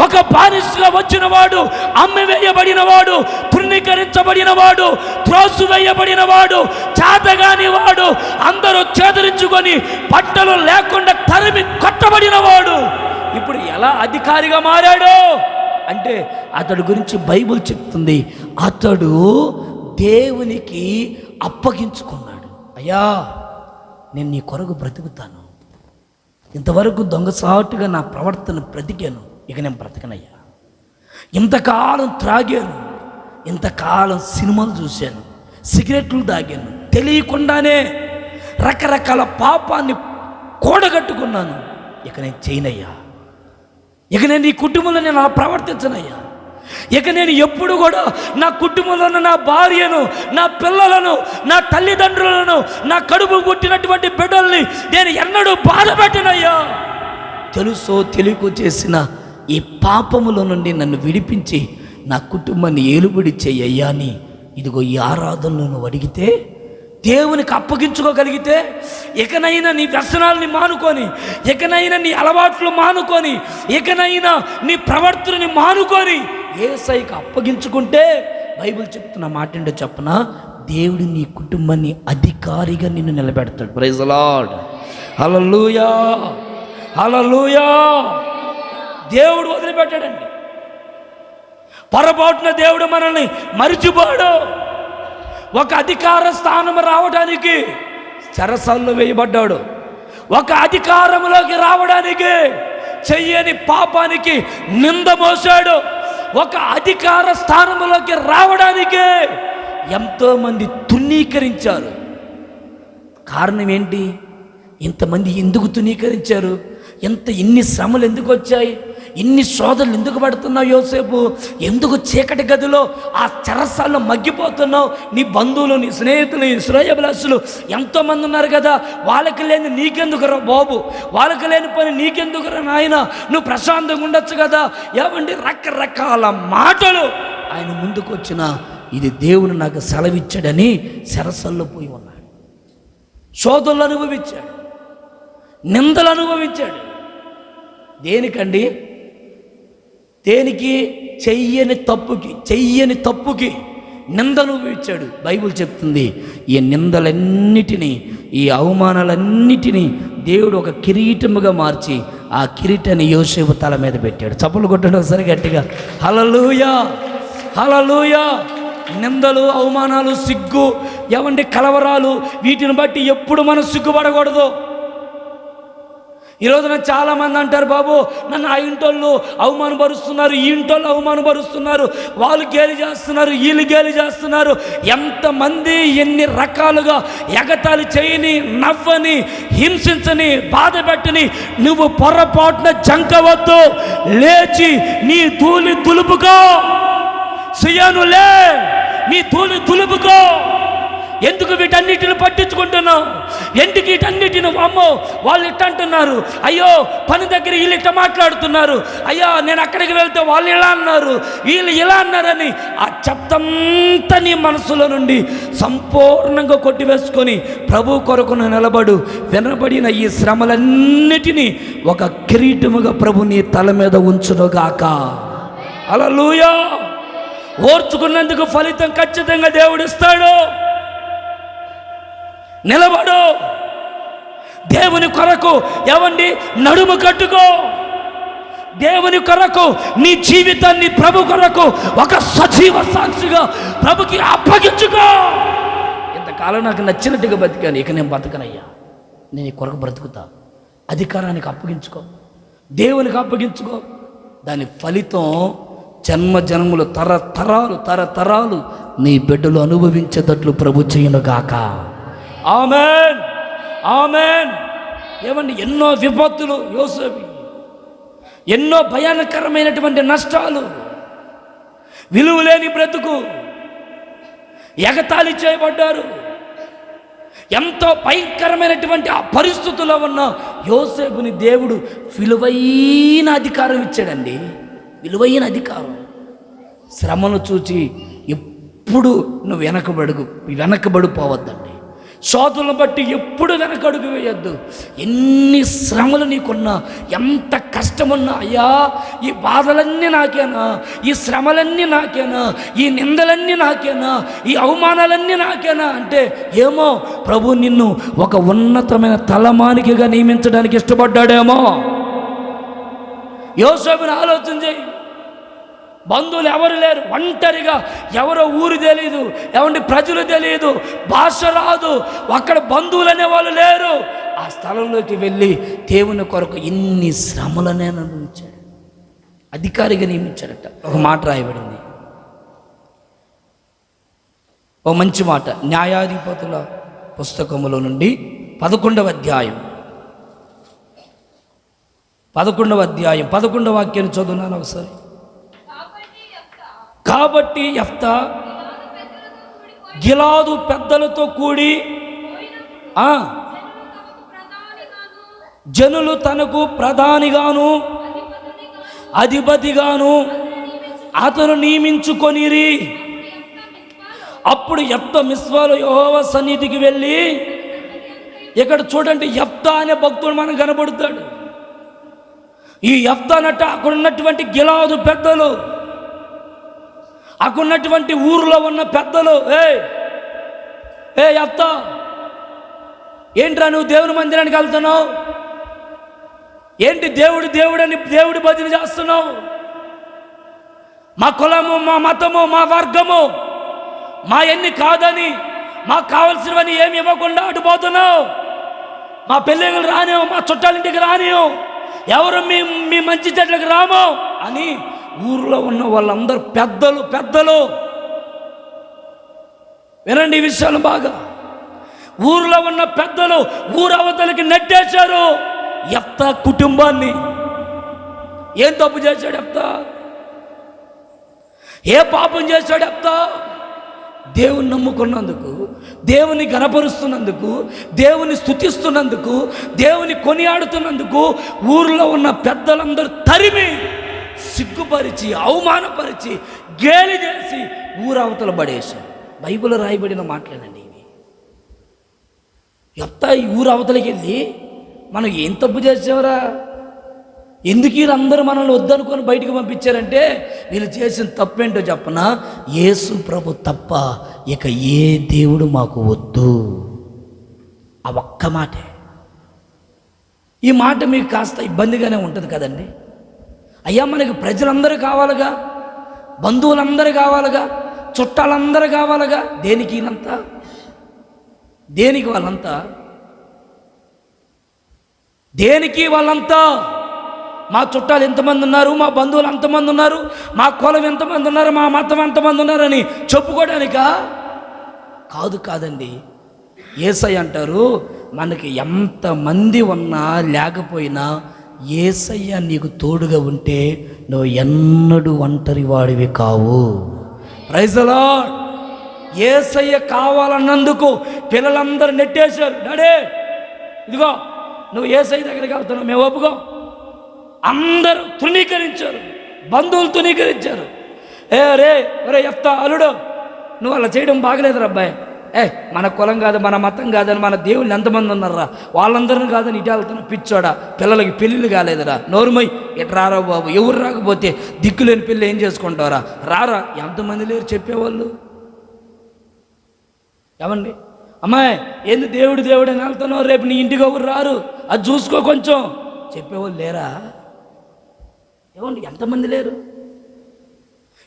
ఒక బానిసగా వచ్చిన వాడు అమ్మివేయబడిన వాడు, తృణీకరించబడిన వాడు, త్రోసివేయబడిన వాడు, చేతగాని వాడు, అందరూ చేదరించుకొని బట్టలు లేకుండా తరిమి కొట్టబడిన వాడు ఇప్పుడు ఎలా అధికారిగా మారాడు అంటే, అతడి గురించి బైబిల్ చెప్తుంది, అతడు దేవునికి అప్పగించుకున్నాడు. అయ్యా, నేను నీ కొరకు బ్రతుకుతాను. ఇంతవరకు దొంగసాటుగా నా ప్రవర్తన బ్రతికాను, ఇక నేను బ్రతకనయ్యా. ఇంతకాలం త్రాగాను, ఇంతకాలం సినిమాలు చూశాను, సిగరెట్లు తాగాను, తెలియకుండానే రకరకాల పాపాన్ని కూడగట్టుకున్నాను. ఇక నేను చేయనయ్యా. ఇక నేను ఈ కుటుంబంలో నేను అలా ప్రవర్తించనయ్యా. ఇక నేను ఎప్పుడు కూడా నా కుటుంబంలో నా భార్యను, నా పిల్లలను, నా తల్లిదండ్రులను, నా కడుపు పుట్టినటువంటి బిడ్డల్ని నేను ఎన్నడూ బాధపెట్టినయ్యా. తెలుసో తెలియకో చేసిన ఈ పాపముల నుండి నన్ను విడిపించి నా కుటుంబాన్ని ఏలుబడి చెయ్యయ్యా అని ఇదిగో ఈ ఆరాధనలు నువ్వు అడిగితే, దేవునికి అప్పగించుకోగలిగితే, ఇకనైనా నీ వ్యసనాలని మానుకొని, ఇకనైనా నీ అలవాట్లు మానుకొని, ఇకనైనా నీ ప్రవర్తనని మానుకొని యేసయ్యకి అప్పగించుకుంటే, బైబిల్ చెప్తున్న మాట ఏంటో చెప్పనా, దేవుడు నీ కుటుంబాన్ని అధికారిగా నిన్ను నిలబెడతాడు. Praise the Lord. Hallelujah, hallelujah. దేవుడు వదిలిపెట్టాడండి. పొరపాటున దేవుడు మనల్ని మరిచిపోడు. ఒక అధికార స్థానం రావడానికి చెరసాల్లో వేయబడ్డాడు. ఒక అధికారంలోకి రావడానికి చెయ్యని పాపానికి నింద మోసాడు. ఒక అధికార స్థానంలోకి రావడానికి ఎంతోమంది తునీకరించారు. కారణం ఏంటి? ఇంతమంది ఎందుకు తునీకరించారు? ఇన్ని శ్రమలు ఎందుకు వచ్చాయి? ఇన్ని శోధనలు ఎందుకు పడుతున్నావు యోసేపు? ఎందుకు చీకటి గదిలో ఆ చెరసాల్లో మగ్గిపోతున్నావు? నీ బంధువులు, నీ స్నేహితులు, నీ శ్రేయోభిలాషులు ఎంతోమంది ఉన్నారు కదా, వాళ్ళకి లేని నీకెందుకురా బాబు? వాళ్ళకి లేని పని నీకెందుకురా నాయన? నువ్వు ప్రశాంతంగా ఉండొచ్చు కదా. ఏమండి, రకరకాల మాటలు ఆయన ముందుకు వచ్చిన, ఇది దేవుడు నాకు సెలవిచ్చాడని చెరసాల్లో పోయి ఉన్నాడు. శోధనలు అనుభవించాడు, నిందలు అనుభవించాడు. దేనికండి? దేనికి? చెయ్యని తప్పుకి నిందలు ఇచ్చాడు. బైబిల్ చెప్తుంది, ఈ నిందలన్నిటినీ, ఈ అవమానాలన్నిటినీ దేవుడు ఒక కిరీటముగా మార్చి ఆ కిరీటాన్ని యోసేపు తల మీద పెట్టాడు. చప్పలు కొట్టడం సరి గట్టిగా. హల్లెలూయా, హల్లెలూయా. నిందలు, అవమానాలు, సిగ్గు, ఏమండి కలవరాలు, వీటిని బట్టి ఎప్పుడు మనం సిగ్గుపడకూడదు. ఈరోజున చాలామంది అంటారు, బాబు నన్ను ఆ ఇంటోళ్ళు అవమానపరుస్తున్నారు, ఈ ఇంటోళ్ళు అవమానపరుస్తున్నారు, వాళ్ళు గేలి చేస్తున్నారు, వీళ్ళు గేలి చేస్తున్నారు. ఎంతమంది ఎన్ని రకాలుగా ఎగతాళి చేయని, నవ్వని, హింసించని, బాధ పెట్టని, నువ్వు పొరపాటున జంకవద్దు. లేచి నీ ధూళి దులుపుకో. సియోనులే, నీ ధూళి దులుపుకో. ఎందుకు వీటన్నిటిని పట్టించుకుంటున్నావు? ఎందుకు వీటన్నిటిని? అమ్మో వాళ్ళు ఇట్ట అంటున్నారు, అయ్యో పని దగ్గర వీళ్ళు ఇట్ట మాట్లాడుతున్నారు, అయ్యో నేను అక్కడికి వెళ్తే వాళ్ళు ఇలా అన్నారు, వీళ్ళు ఇలా అన్నారని ఆ చెత్తంతా నీ మనసులో నుండి సంపూర్ణంగా కొట్టివేసుకొని ప్రభు కొరకును నిలబడు. వినబడిన ఈ శ్రమలన్నిటినీ ఒక కిరీటముగా ప్రభు నీ తల మీద ఉంచునుగాక. హల్లెలూయా. ఓర్చుకున్నందుకు ఫలితం ఖచ్చితంగా దేవుడు ఇస్తాడు. నిలబడు. దేవుని కొరకు ఏమండి నడుము కట్టుకో. దేవుని కొరకు నీ జీవితాన్ని ప్రభు కొరకు ఒక సజీవ సాక్షిగా ప్రభుకి అప్పగించుకో. ఇంతకాలం నాకు నచ్చినట్టుగా బతికాను, ఇక నేను బతకనయ్యా. నేను ఈ కొరకు బ్రతుకుతా. అధికారానికి అప్పగించుకో, దేవునికి అప్పగించుకో. దాని ఫలితం జన్మజన్మలు, తరతరాలు నీ బిడ్డలు అనుభవించేటట్లు ప్రభు చేయునుగాక. ఆమేన్, ఆమేన్. ఏమండి, ఎన్నో విపత్తులు యోసేపు, ఎన్నో భయానకరమైనటువంటి నష్టాలు, విలువలేని బ్రతుకు, ఎగతాళి చేయబడ్డారు. ఎంతో భయంకరమైనటువంటి ఆ పరిస్థితుల్లో ఉన్న యోసేపుని దేవుడు విలువైన అధికారం ఇచ్చాడండి. విలువైన అధికారం. శ్రమను చూచి ఎప్పుడు నువ్వు వెనకబడిపోవద్దండి. శోధనలు బట్టి ఎప్పుడు వెనకడుగు వేయొద్దు. ఎన్ని శ్రమలు నీకున్నా, ఎంత కష్టమున్నా, అయ్యా ఈ బాధలన్నీ నాకేనా, ఈ శ్రమలన్నీ నాకేనా, ఈ నిందలన్నీ నాకేనా, ఈ అవమానాలన్నీ నాకేనా అంటే, ఏమో ప్రభు నిన్ను ఒక ఉన్నతమైన తలమానికగా నియమించడానికి ఇష్టపడ్డాడేమో. యోసేపుని ఆలోచన చేయి. బంధువులు ఎవరు లేరు, ఒంటరిగా, ఎవరో ఊరు తెలియదు, ఎవరి ప్రజలు తెలియదు, భాష రాదు, అక్కడ బంధువులు అనేవాళ్ళు లేరు. ఆ స్థలంలోకి వెళ్ళి దేవుని కొరకు ఇన్ని శ్రమలనే అనుభవించాడు. అధికారిగా నియమించాడట. ఒక మాట రాయబడింది, ఓ మంచి మాట, న్యాయాధిపతుల పుస్తకములో నుండి 11వ అధ్యాయం 11వ వాక్యాన్ని చదువున్నాను ఒకసారి. కాబట్టి యెఫ్తా గిలాదు పెద్దలతో కూడి జనులు తనకు ప్రధానిగాను అధిపతిగాను అతను నియమించుకొనిరి. అప్పుడు యెఫ్తా మిస్పాలో యెహోవా సన్నిధికి వెళ్ళి, ఇక్కడ చూడండి, యెఫ్తా అనే భక్తుడు మనకు కనబడుతాడు. ఈ యెఫ్తానట అక్కడ ఉన్నటువంటి గిలాదు పెద్దలు, అక్కడ ఉన్నటువంటి ఊర్లో ఉన్న పెద్దలు, ఏ యెఫ్తా, ఏంట్రా నువ్వు దేవుని మందిరానికి వెళ్తున్నావు? ఏంటి దేవుడని దేవుడి భజన చేస్తున్నావు? మా కులము, మా మతము, మా వర్గము, మా ఎన్ని కాదని, మాకు కావలసినవని ఏమి ఇవ్వకుండా అటుపోతున్నావు. మా పెళ్ళిళ్ళు రానివు, మా చుట్టాలింటికి రానివు, ఎవరు మీ మంచి చెట్లకు రామో అని ఊర్లో ఉన్న వాళ్ళందరూ పెద్దలు వినండి ఈ విషయాలు బాగా. ఊర్లో ఉన్న పెద్దలు ఊరవతలకి నెట్టేశారు యెఫ్తా కుటుంబాన్ని. ఏం తప్పు చేశాడు యెఫ్తా? ఏ పాపం చేశాడు యెఫ్తా? దేవుని నమ్ముకున్నందుకు, దేవుని గణపరుస్తున్నందుకు, దేవుని స్తుతిస్తున్నందుకు, దేవుని కొనియాడుతున్నందుకు ఊర్లో ఉన్న పెద్దలందరూ తరిమి సిగ్గుపరిచి అవమానపరిచి గేలి చేసి ఊరవతల పడేశారు. బైబిల్లో రాయబడిన మాటలేనండి ఇవి. యెఫ్తా ఈ ఊరవతలకి వెళ్ళి, మనం ఏం తప్పు చేసేవరా, ఎందుకు వీళ్ళందరూ మనల్ని వద్దనుకొని బయటికి పంపించారంటే, వీళ్ళు చేసిన తప్పేంటో చెప్పనా, యేసు ప్రభు తప్ప ఇక ఏ దేవుడు మాకు వద్దు. ఆ ఒక్క మాటే. ఈ మాట మీకు కాస్త ఇబ్బందిగానే ఉంటుంది కదండి. అయ్యా, మనకి ప్రజలందరూ కావాలిగా, బంధువులందరూ కావాలిగా, చుట్టాలందరూ కావాలిగా. దేనికి వీళ్ళంతా? దేనికి వాళ్ళంతా? దేనికి వాళ్ళంతా? మా చుట్టాలు ఎంతమంది ఉన్నారు, మా బంధువులు ఎంతమంది ఉన్నారు, మా కులం ఎంతమంది ఉన్నారు, మా మతం ఎంతమంది ఉన్నారని చెప్పుకోవడానికా? కాదండి. యేసయ్య అంటారు, మనకి ఎంతమంది ఉన్నా లేకపోయినా యేసయ్య నీకు తోడుగా ఉంటే నువ్వు ఎన్నడూ ఒంటరి వాడివి కావు. Praise the Lord. యేసయ్య కావాలన్నందుకు పిల్లలందరూ నెట్టేశారు. డాడీ ఇదిగో నువ్వు యేసయ్య దగ్గరికి వెళ్తున్నావు, మేము ఒప్పుకో. అందరూ తృణీకరించారు, బంధువులు తృణీకరించారు. రే యెఫ్తా అల్లుడు, నువ్వు అలా చేయడం బాగలేదు అబ్బాయి. మన కులం కాదు, మన మతం కాదని, మన దేవుళ్ళు ఎంతమంది ఉన్నారా, వాళ్ళందరినీ కాదని ఇటు వెళ్తున్నా పిచ్చోడా, పిల్లలకి పెళ్ళిళ్ళు కాలేదురా, నోరుమై ఇటు రారా బాబు, ఎవరు రాకపోతే దిక్కులేని పెళ్ళి ఏం చేసుకుంటారా, రారా. ఎంతమంది లేరు చెప్పేవాళ్ళు? ఏమండి, అమ్మాయి ఏంది దేవుడు అని వెళ్తున్నావు, రేపు నీ ఇంటికి ఎవరు రారు, అది చూసుకో కొంచెం చెప్పేవాళ్ళు లేరా? ఏమండి, ఎంతమంది లేరు?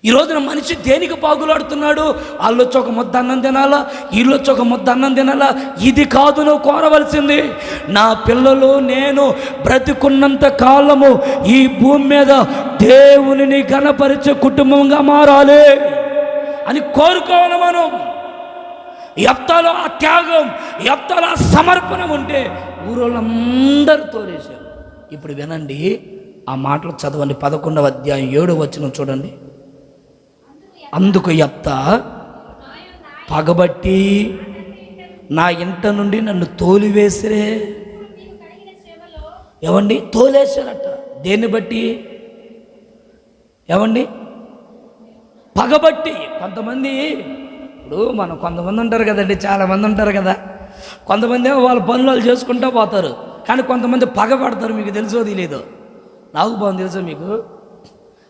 ఈ రోజున మనిషి దేనికి పాగులాడుతున్నాడు? వాళ్ళు వచ్చి ఒక ముద్ద అన్నం తినాలా, వీళ్ళు వచ్చి ఒక ముద్ద అన్నం తినాలా? ఇది కాదు నువ్వు కోరవలసింది. నా పిల్లలు నేను బ్రతికున్నంత కాలము ఈ భూమి మీద దేవునిని ఘనపరిచే కుటుంబంగా మారాలి అని కోరుకోవాలి మనం. యెఫ్తాలో ఆ త్యాగం, యెఫ్తాలో ఆ సమర్పణ ఉంటే ఊరోళ్ళందరూ తోలేశారు. ఇప్పుడు వినండి ఆ మాటలు చదవండి. 11వ అధ్యాయం 7వ వచనం చూడండి. అందుకు యెఫ్తా పగబట్టి నా ఇంట నుండి నన్ను తోలివేసిరే. ఏమండి, తోలేశారట. దేన్ని బట్టి? ఏమండి, పగబట్టి. కొంతమంది ఇప్పుడు కొంతమంది ఉంటారు కదండి, చాలామంది ఉంటారు కదా. కొంతమంది ఏమో వాళ్ళ పనులు వాళ్ళు చేసుకుంటూ పోతారు, కానీ కొంతమంది పగబడతారు. మీకు తెలుసో తెలియదు, నాకు బాగుంది తెలుసో మీకు.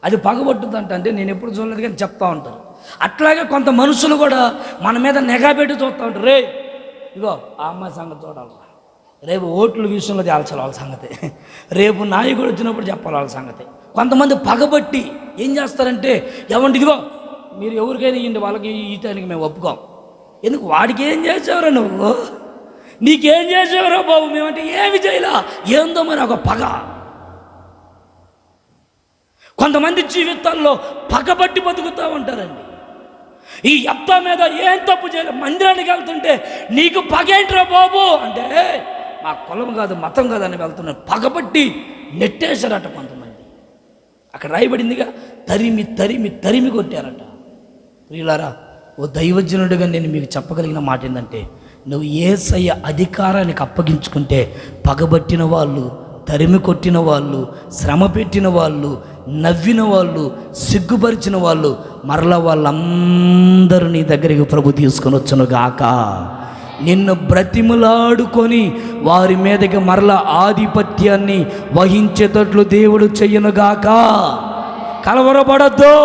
అది పగబట్టుద్దంట, అంటే నేను ఎప్పుడు చూడలేదు కానీ చెప్తా ఉంటారు. అట్లాగే కొంత మనుషులు కూడా మన మీద నిఘా పెట్టి చూస్తూ ఉంటారు. రే ఇగో ఆ అమ్మాయి సంగతి చూడాలి, రేపు ఓట్ల విషయంలో తేల్చాలి వాళ్ళ సంగతి, రేపు నాయకుడు వచ్చినప్పుడు చెప్పాలి వాళ్ళ సంగతి. కొంతమంది పగబట్టి ఏం చేస్తారంటే, ఏమంటే ఇదిగో మీరు ఎవరికైనా ఇవ్వండి, వాళ్ళకి ఈయటానికి మేము ఒప్పుకోం. ఎందుకు? వాడికి ఏం చేసావురా నువ్వు, నీకేం చేసావురా బాబు మేమంటే ఏమి చేయలా, ఏందో మరి ఒక పగ. కొంతమంది జీవితాల్లో పగబట్టి బతుకుతూ ఉంటారండి. ఈ యెఫ్తా మీద ఏం తప్పు చేయలేదు, మందిరానికి వెళ్తుంటే నీకు పగేంట్రా బాబు అంటే, మా కులం కాదు మతం కాదు అని వెళ్తున్నారు, పగబట్టి నెట్టేశారట కొంతమంది. అక్కడ రాయబడిందిగా, తరిమి తరిమి తరిమి కొట్టారట. ప్రియులారా, ఓ దైవజనుడిగా నేను మీకు చెప్పగలిగిన మాట ఏంటంటే, నువ్వు యేసయ్య అధికారానికి అప్పగించుకుంటే పగబట్టిన వాళ్ళు, తరిమి కొట్టిన వాళ్ళు, శ్రమ పెట్టిన వాళ్ళు, నవ్విన వాళ్ళు, సిగ్గుపరిచిన వాళ్ళు, మరలా వాళ్ళందరూ నీ దగ్గరికి ప్రభు తీసుకొని వచ్చును గాక. నిన్ను బ్రతిములాడుకొని వారి మీదకి మరలా ఆధిపత్యాన్ని వహించేటట్లు దేవుడు చెయ్యనుగాక. కలవరపడద్దు.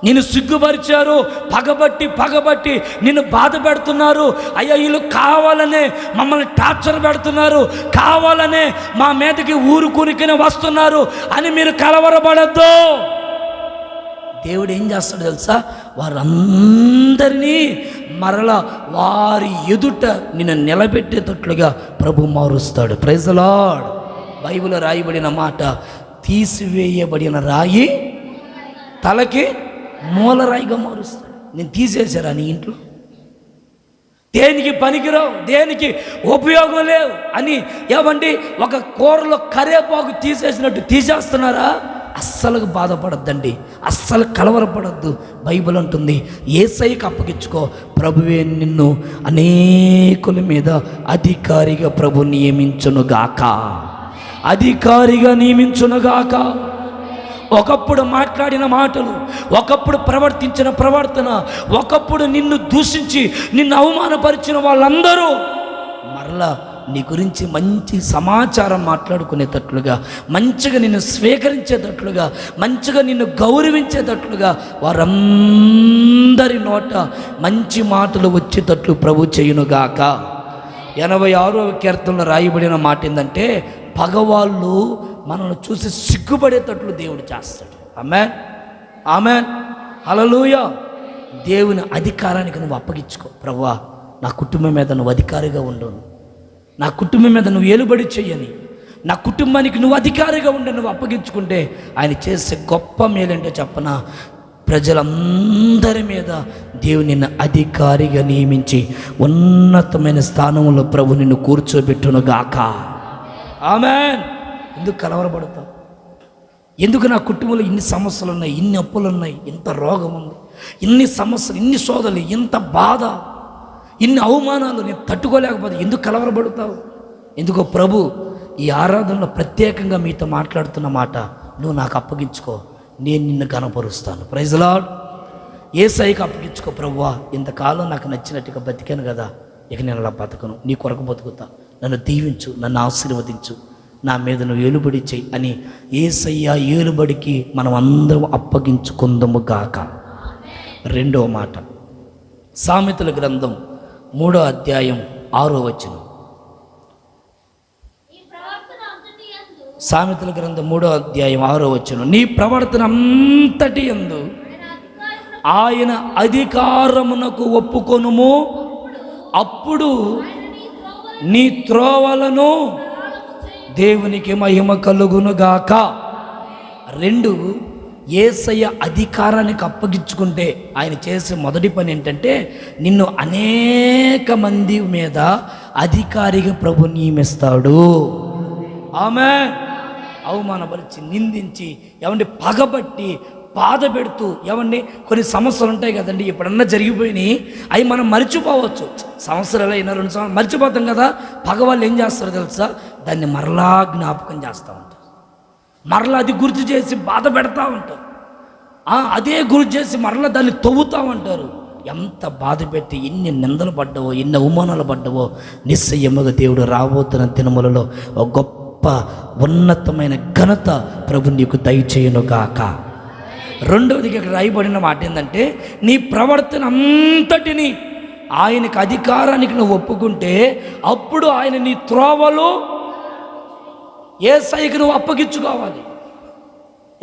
నిన్ను సిగ్గుపరిచారు, పగబట్టి నిన్ను బాధ పెడుతున్నారు. అయ్యా వీళ్ళు కావాలనే మమ్మల్ని టార్చర్ పెడుతున్నారు, కావాలనే మా మీదకి ఊరుకునికినే వస్తున్నారు అని మీరు కలవరపడద్దు. దేవుడు ఏం చేస్తాడు తెలుసా? వారందరినీ మరలా వారి ఎదుట నిన్ను నిలబెట్టేటట్లుగా ప్రభు మారుస్తాడు. Praise the lord. బైబిల్లో రాయబడిన మాట, తీసివేయబడిన రాయి తలకి మూలరాయిగా మారుస్తాడు. నేను తీసేశారా నీ ఇంట్లో? దేనికి పనికిరావు, దేనికి ఉపయోగం లేవు అని ఏమండి ఒక కూరలో కరేపాకు తీసేసినట్టు తీసేస్తున్నారా? అస్సలు బాధపడద్దండి, అస్సలు కలవరపడద్దు. బైబిల్ అంటుంది, యేసయ్యకి అప్పగించుకో, ప్రభువే నిన్ను అనేకుల మీద అధికారిగా ప్రభు నియమించునుగాక, అధికారిగా నియమించునుగాక. ఒకప్పుడు మాట్లాడిన మాటలు, ఒకప్పుడు ప్రవర్తించిన ప్రవర్తన, ఒకప్పుడు నిన్ను దూషించి నిన్ను అవమానపరిచిన వాళ్ళందరూ మరలా నీ గురించి మంచి సమాచారం మాట్లాడుకునేటట్లుగా, మంచిగా నిన్ను స్వీకరించేటట్లుగా, మంచిగా నిన్ను గౌరవించేటట్లుగా వారందరి నోట మంచి మాటలు వచ్చేటట్లు ప్రభు చేయునుగాక. 86వ కీర్తనలో రాయబడిన మాట ఏంటంటే, పగవాళ్ళు మనల్ని చూసి సిగ్గుపడేటట్లు దేవుడు చేస్తాడు. ఆమేన్, ఆమేన్, హల్లెలూయా. దేవుని అధికారానికి నువ్వు అప్పగించుకో. ప్రభువా, నా కుటుంబం మీద నువ్వు అధికారిగా ఉండను, నా కుటుంబం మీద నువ్వు ఏలుబడి చెయ్యని, నా కుటుంబానికి నువ్వు అధికారిగా ఉండి నువ్వు అప్పగించుకుంటే ఆయన చేసే గొప్ప మేలంటే చెప్పనా, ప్రజలందరి మీద దేవుని నిన్ను అధికారిగా నియమించి ఉన్నతమైన స్థానంలో ప్రభు నిన్ను కూర్చోబెట్టునుగాక. ఆమేన్. ఎందుకు కలవరపడతావు? ఎందుకు నా కుటుంబంలో ఇన్ని సమస్యలు ఉన్నాయి, ఇన్ని అప్పులు ఉన్నాయి, ఇంత రోగం ఉంది, ఇన్ని సమస్యలు, ఇన్ని శోధనలు, ఇంత బాధ, ఇన్ని అవమానాలు నేను తట్టుకోలేకపోతే ఎందుకు కలవరపడతావు? ఎందుకో ప్రభు ఈ ఆరాధనలో ప్రత్యేకంగా మీతో మాట్లాడుతున్న మాట, నువ్వు నాకు అప్పగించుకో, నేను నిన్ను కనపరుస్తాను. Praise the Lord. యేసయ్యకి అప్పగించుకో. ప్రభువా, ఇంతకాలం నాకు నచ్చినట్టుగా బతికాను కదా, ఇక నేను అలా బతకను, నీ కొరకు బతుకుతా, నన్ను దీవించు, నన్ను ఆశీర్వదించు, నా మీద నువ్వు ఏలుబడి చెయ్యి అని యేసయ్య ఏలుబడికి మనం అందరం అప్పగించుకుందాము గాక. రెండవ మాట, సామెతల గ్రంథం 3వ అధ్యాయం 6వ వచనం. సామెతల గ్రంథం 3వ అధ్యాయం 6వ వచనం. నీ ప్రవర్తన అంతటి యందు ఆయన అధికారమునకు ఒప్పుకొనుము, అప్పుడు నీ త్రోవలను దేవునికి మహిమ కలుగునుగాక. 2, యేసయ్య అధికారానికి అప్పగించుకుంటే ఆయన చేసే మొదటి పని ఏంటంటే, నిన్ను అనేక మంది మీద అధికారిగా ప్రభు నియమిస్తాడు. ఆమేన్. అవమానపరిచి, నిందించి, ఏమండి పగబట్టి, బాధ పెడుతూ, ఏమండి కొన్ని సమస్యలు ఉంటాయి కదండి, ఎప్పుడన్నా జరిగిపోయినాయి, అవి మనం మర్చిపోవచ్చు. సంవత్సరాలు అయినా 2 సంవత్సరాలు మర్చిపోతాం కదా. పగవాళ్ళు ఏం చేస్తారో తెలుసా? దాన్ని మరలా జ్ఞాపకం చేస్తూ ఉంటారు, మరలా అది గుర్తు చేసి బాధ పెడతా ఉంటారు, అదే గుర్తు చేసి మరలా దాన్ని తవ్వుతూ ఉంటారు. ఎంత బాధ పెట్టి ఎన్ని నిందలు పడ్డావో, ఎన్ని అవమానాలు పడ్డావో, నిశ్చయముగా దేవుడు రాబోతున్న దినములలో ఒక గొప్ప ఉన్నతమైన ఘనత ప్రభు నీకు దయచేయునుగాక. రెండవదిగా ఇక్కడ రాయబడిన మాట ఏంటంటే, నీ ప్రవర్తన అంతటిని ఆయనకు అధికారానికి నువ్వు ఒప్పుకుంటే అప్పుడు ఆయన నీ త్రోవలు యేసయ్యకు నువ్వు అప్పగించుకోవాలి.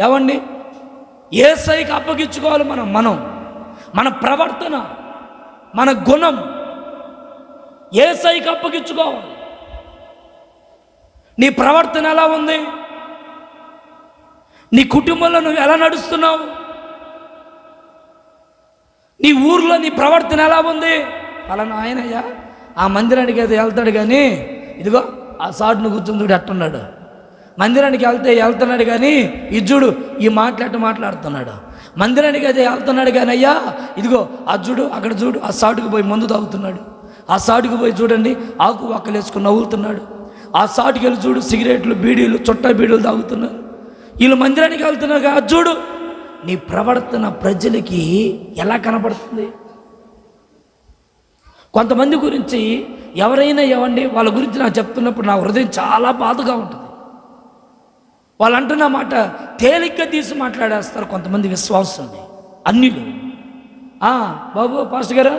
ఏమండి, యేసయ్యకి అప్పగించుకోవాలి. మనం మన ప్రవర్తన, మన గుణం యేసయ్యకి అప్పగించుకోవాలి. నీ ప్రవర్తన ఎలా ఉంది? నీ కుటుంబంలో నువ్వు ఎలా నడుస్తున్నావు? నీ ఊర్లో నీ ప్రవర్తన ఎలా ఉంది? పలానా ఆయనయ్యా ఆ మందిరానికి అయితే వెళ్తాడు, కానీ ఇదిగో ఆ సాటును కూర్చుని చూడు ఎట్టున్నాడు. మందిరానికి వెళ్తున్నాడు కానీ ఇజ్జుడు ఈ మాట్లాడుతున్నాడు. మందిరానికి అయితే వెళ్తున్నాడు కానీ అయ్యా ఇదిగో ఆ చూడు అక్కడ చూడు ఆ సాటుకు పోయి మందు తాగుతున్నాడు. ఆ సాటుకు పోయి చూడండి ఆకు ఒక్కలు వేసుకుని నవ్వుతున్నాడు. ఆ సాటుకి వెళ్ళి చూడు సిగరెట్లు బీడీలు చుట్టా బీడీలు తాగుతున్నారు. వీళ్ళు మందిరానికి వెళ్తున్నారు కదా, చూడు నీ ప్రవర్తన ప్రజలకి ఎలా కనపడుతుంది? కొంతమంది గురించి ఎవరైనా ఏమండి వాళ్ళ గురించి నాకు చెప్తున్నప్పుడు నా హృదయం చాలా బాధగా ఉంటుంది. వాళ్ళు అంటున్న మాట తేలిగ్గా తీసి మాట్లాడేస్తారు కొంతమంది విశ్వాసుల్ని, అన్యులు. బాబు పాస్టర్ గారు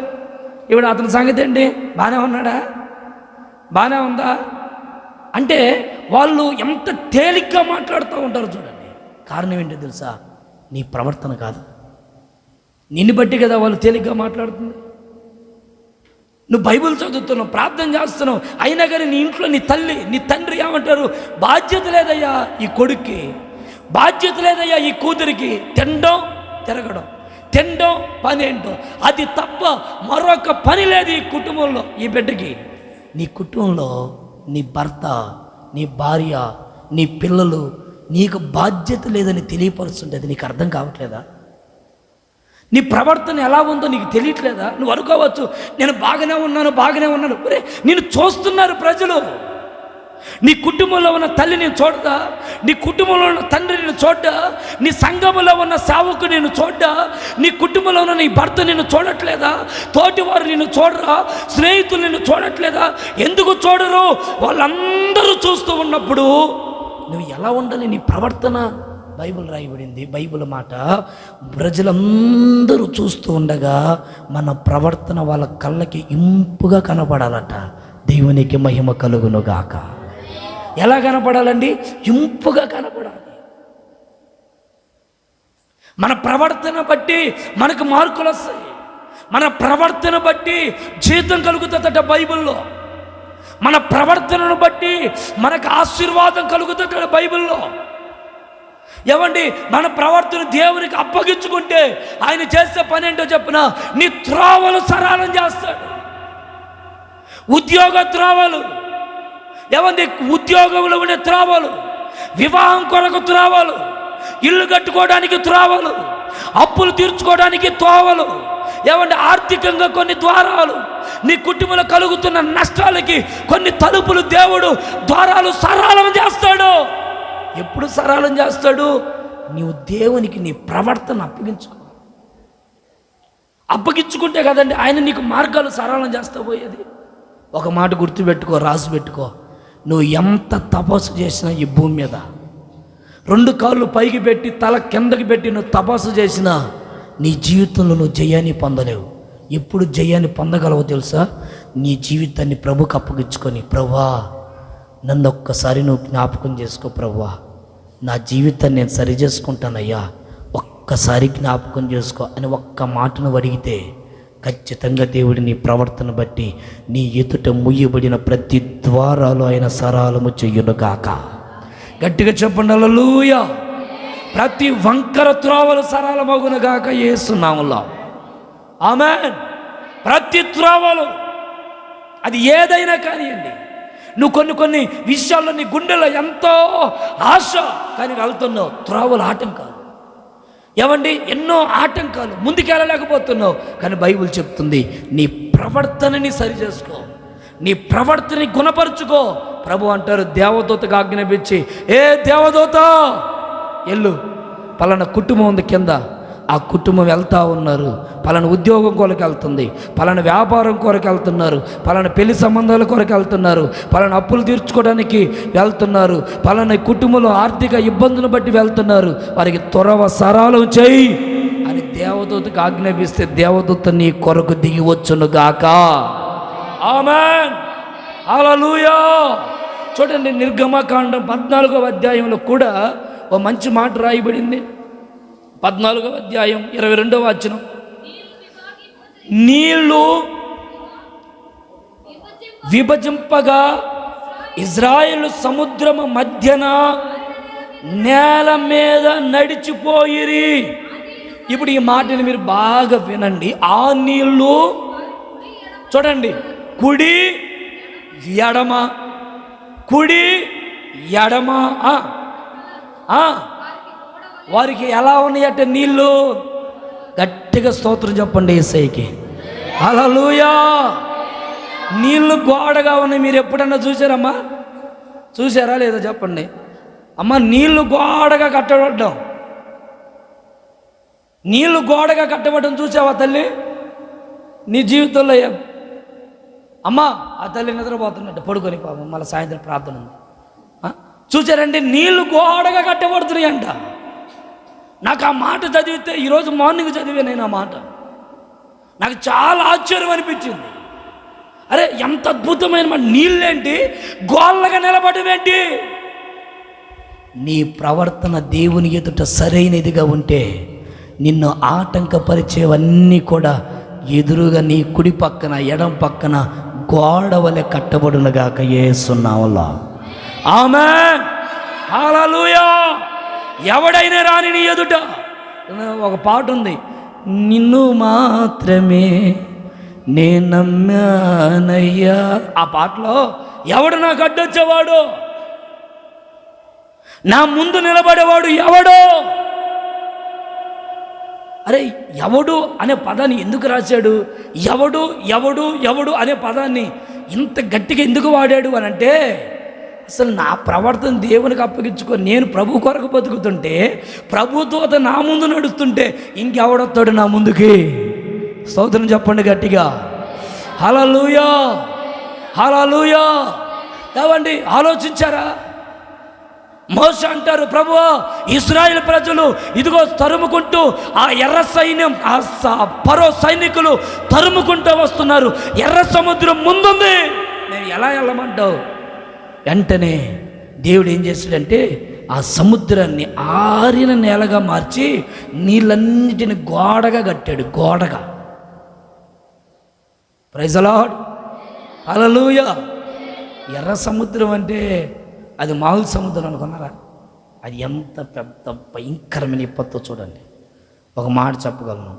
ఇప్పుడు అతని సంగతి ఏంటి, బాగానే ఉన్నాడా, బాగానే ఉందా అంటే వాళ్ళు ఎంత తేలిగ్గా మాట్లాడుతూ ఉంటారు చూడండి. కారణం ఏంటో తెలుసా? నీ ప్రవర్తన కాదు. నిన్ను బట్టి కదా వాళ్ళు తేలిగ్గా మాట్లాడుతుంది. నువ్వు బైబిల్ చదువుతున్నావు, ప్రార్థన చేస్తున్నావు, అయినా కానీ నీ ఇంట్లో నీ తల్లి నీ తండ్రి ఏమంటారు? బాధ్యత లేదయ్యా ఈ కొడుక్కి, బాధ్యత లేదయ్యా ఈ కూతురికి, తినడం తిరగడం, తినడం పని ఏంటో, అది తప్ప మరొక పని లేదు ఈ కుటుంబంలో ఈ బిడ్డకి. నీ కుటుంబంలో నీ భర్త, నీ భార్య, నీ పిల్లలు నీకు బాధ్యత లేదని తెలియపరుస్తుంటే అది నీకు అర్థం కావట్లేదా? నీ ప్రవర్తన ఎలా ఉందో నీకు తెలియట్లేదా? నువ్వు అనుకోవచ్చు నేను బాగానే ఉన్నాను. ఒరే నిన్ను చూస్తున్నారు ప్రజలు. నీ కుటుంబంలో ఉన్న తల్లి నేను చూడదా? నీ కుటుంబంలో ఉన్న తండ్రి నేను చూడ్డా? నీ సంఘములో ఉన్న సేవకుడు నేను చూడ్డా? నీ కుటుంబంలో ఉన్న నీ భర్త నిన్ను చూడట్లేదా? తోటివారు నిన్ను చూడరా? స్నేహితులు నిన్ను చూడట్లేదా? ఎందుకు చూడరు? వాళ్ళందరూ చూస్తూ ఉన్నప్పుడు నువ్వు ఎలా ఉండాలి? నీ ప్రవర్తన బైబిల్ రాయబడింది. బైబిల్ మాట ప్రజలందరూ చూస్తూ ఉండగా మన ప్రవర్తన వాళ్ళ కళ్ళకి ఇంపుగా కనపడాలట. దేవునికి మహిమ కలుగును గాక. ఎలా కనపడాలండి? ఇంపుగా కనపడాలి. మన ప్రవర్తన బట్టి మనకు మార్కులు వస్తాయి. మన ప్రవర్తన బట్టి జీతం కలుగుతుందట బైబిల్లో. మన ప్రవర్తనను బట్టి మనకు ఆశీర్వాదం కలుగుతుందట బైబిల్లో. ఏమండి, మన ప్రవర్తన దేవునికి అప్పగించుకుంటే ఆయన చేసే పని ఏంటో చెప్పిన, నీ త్రోవలు సరళం చేస్తాడు. ఉద్యోగ త్రోవలు, ఏమండి ఉద్యోగంలో ఉండే త్రోవలు, వివాహం కొరకు త్రోవలు, ఇల్లు కట్టుకోవడానికి త్రోవలు, అప్పులు తీర్చుకోవడానికి త్రోవలు, ఏమంటే ఆర్థికంగా కొన్ని ద్వారాలు, నీ కుటుంబంలో కలుగుతున్న నష్టాలకి కొన్ని తలుపులు దేవుడు ద్వారాలు సరళం చేస్తాడు. ఎప్పుడు సరళం చేస్తాడు? నీవు దేవునికి నీ ప్రవర్తన అప్పగించుకుంటే కదండి ఆయన నీకు మార్గాలు సరళం చేస్తా పోయేది. ఒక మాట గుర్తుపెట్టుకో, రాసి పెట్టుకో, నువ్వు ఎంత తపస్సు చేసినా ఈ భూమి మీద 2 కాళ్ళు పైకి పెట్టి తల కిందకి పెట్టి నువ్వు తపస్సు చేసినా నీ జీవితంలో నువ్వు జయాన్ని పొందలేవు. ఎప్పుడు జయాన్ని పొందగలవో తెలుసా? నీ జీవితాన్ని ప్రభుకి అప్పగించుకొని, ప్రభువా నన్ను ఒక్కసారి నువ్వు జ్ఞాపకం చేసుకో, ప్రభువా నా జీవితాన్ని నేను సరి చేసుకుంటానయ్యా, ఒక్కసారి జ్ఞాపకం చేసుకో అని ఒక్క మాటను అడిగితే ఖచ్చితంగా దేవుడి నీ ప్రవర్తన బట్టి నీ ఎదుట ముయ్యబడిన ప్రతి ద్వారాలు ఆయన సరళము చెయ్యును గాక. గట్టిగా చెప్పండి హల్లెలూయా. ప్రతి వంకర త్రోవలు సరళమగును గాక యేసు నామములో. ఆమేన్. ప్రతి త్రోవలు, అది ఏదైనా కానివ్వండి. నువ్వు కొన్ని విషయాల్లో నీ గుండెలో ఎంతో ఆశ కానీ వెళ్తున్నావు, త్రోవలు ఆటంకాలు. ఏమండి, ఎన్నో ఆటంకాలు, ముందుకెళ్ళలేకపోతున్నావు. కానీ బైబిల్ చెప్తుంది నీ ప్రవర్తనని సరి చేసుకో, నీ ప్రవర్తనని గుణపరుచుకో. ప్రభు అంటారు దేవదూతకు ఆజ్ఞాపించి, ఏ దేవదూత ఎల్లు, పలానా కుటుంబం ఉంది కింద, ఆ కుటుంబం వెళ్తూ ఉన్నారు, పలానా ఉద్యోగం కొరకు వెళ్తుంది, పలానా వ్యాపారం కొరకు వెళ్తున్నారు, పలానా పెళ్లి సంబంధాల కొరకు వెళ్తున్నారు, పలానా అప్పులు తీర్చుకోవడానికి వెళ్తున్నారు, పలానా కుటుంబంలో ఆర్థిక ఇబ్బందులను బట్టి వెళ్తున్నారు, వారికి త్వరవ సరళం చేయి అని దేవదూతకు ఆజ్ఞాపిస్తే దేవదూత నీ కొరకు దిగి వచ్చును గాక. ఆమేన్. హల్లెలూయా. చూడండి, నిర్గమకాండం 14వ అధ్యాయంలో కూడా ఓ మంచి మాట రాయబడింది. 14వ అధ్యాయం 22వ వచనం. నీళ్లు విభజింపగా ఇజ్రాయేలు సముద్రము మధ్యన నేల మీద నడిచిపోయిరి. ఇప్పుడు ఈ మాటని మీరు బాగా వినండి. ఆ నీళ్లు చూడండి, కుడి ఎడమ, కుడి ఎడమ. వారికి ఎలా ఉన్నాయట నీళ్ళు? గట్టిగా స్తోత్రం చెప్పండి యేసయ్యకి. హల్లెలూయా. నీళ్ళు గోడగా ఉన్నాయి. మీరు ఎప్పుడన్నా చూసారమ్మా? చూసారా లేదా చెప్పండి అమ్మ. నీళ్లు గోడగా కట్టబడ్డం, నీళ్లు గోడగా కట్టబడ్డం చూసావా తల్లి నీ జీవితంలో? అమ్మా ఆ తల్లి నిద్రపోతున్నట్టు పడుకొని పాపం, మళ్ళీ సాయంత్రం ప్రార్థన ఉంది. చూసారండి, నీళ్లు గోడగా కట్టబడుతున్నాయి అంట. నాకు ఆ మాట చదివితే ఈరోజు మార్నింగ్ చదివే నేను ఆ మాట, నాకు చాలా ఆశ్చర్యం అనిపించింది. అరే ఎంత అద్భుతమైన మాట! నీళ్ళేంటి గోళ్ళగా నిలబడమేంటి? నీ ప్రవర్తన దేవుని ఎదుట సరైనదిగా ఉంటే నిన్ను ఆటంకపరిచేవన్నీ కూడా ఎదురుగా నీ కుడి పక్కన ఎడం పక్కన గోడ వలె కట్టబడునుగాక యేసు నామములో. ఆమేన్. హల్లెలూయా. ఎవడైనా రాని నీ ఎదుట. ఒక పాట ఉంది, నిన్ను మాత్రమే నేను నమ్మానయ్యా. ఆ పాటలో ఎవడు నాకు అడ్డొచ్చేవాడు, నా ముందు నిలబడేవాడు ఎవడో? అరే ఎవడు అనే పదాన్ని ఎందుకు రాశాడు? ఎవడు ఎవడు ఎవడు అనే పదాన్ని ఇంత గట్టిగా ఎందుకు వాడాడు అని అంటే, అసలు నా ప్రవర్తన దేవునికి అప్పగించుకొని నేను ప్రభు కొరకు బతుకుతుంటే, ప్రభుత్వత నా ముందు నడుస్తుంటే ఇంకెవడొస్తాడు నా ముందుకి? స్తోత్రం చెప్పండి గట్టిగా. హల్లెలూయా, హల్లెలూయా. ఏవండి ఆలోచించారా? మోషే అంటారు, ప్రభువా ఇశ్రాయేలు ప్రజలు ఇదిగో తరుముకుంటూ ఆ ఎర్ర సైన్యం, ఆ ఫరో సైనికులు తరుముకుంటూ వస్తున్నారు, ఎర్ర సముద్రం ముందుంది, నేను ఎలా వెళ్ళమంటావు? వెంటనే దేవుడు ఏం చేశాడంటే ఆ సముద్రాన్ని ఆరిన నేలగా మార్చి నీళ్ళన్నిటిని గోడగా కట్టాడు. గోడగా. Praise the Lord. హల్లెలూయా. ఎర్ర సముద్రం అంటే అది మామూలు సముద్రం అనుకున్నారా? అది ఎంత పెద్ద భయంకరమైన విపత్తు చూడండి. ఒక మాట చెప్పగలను,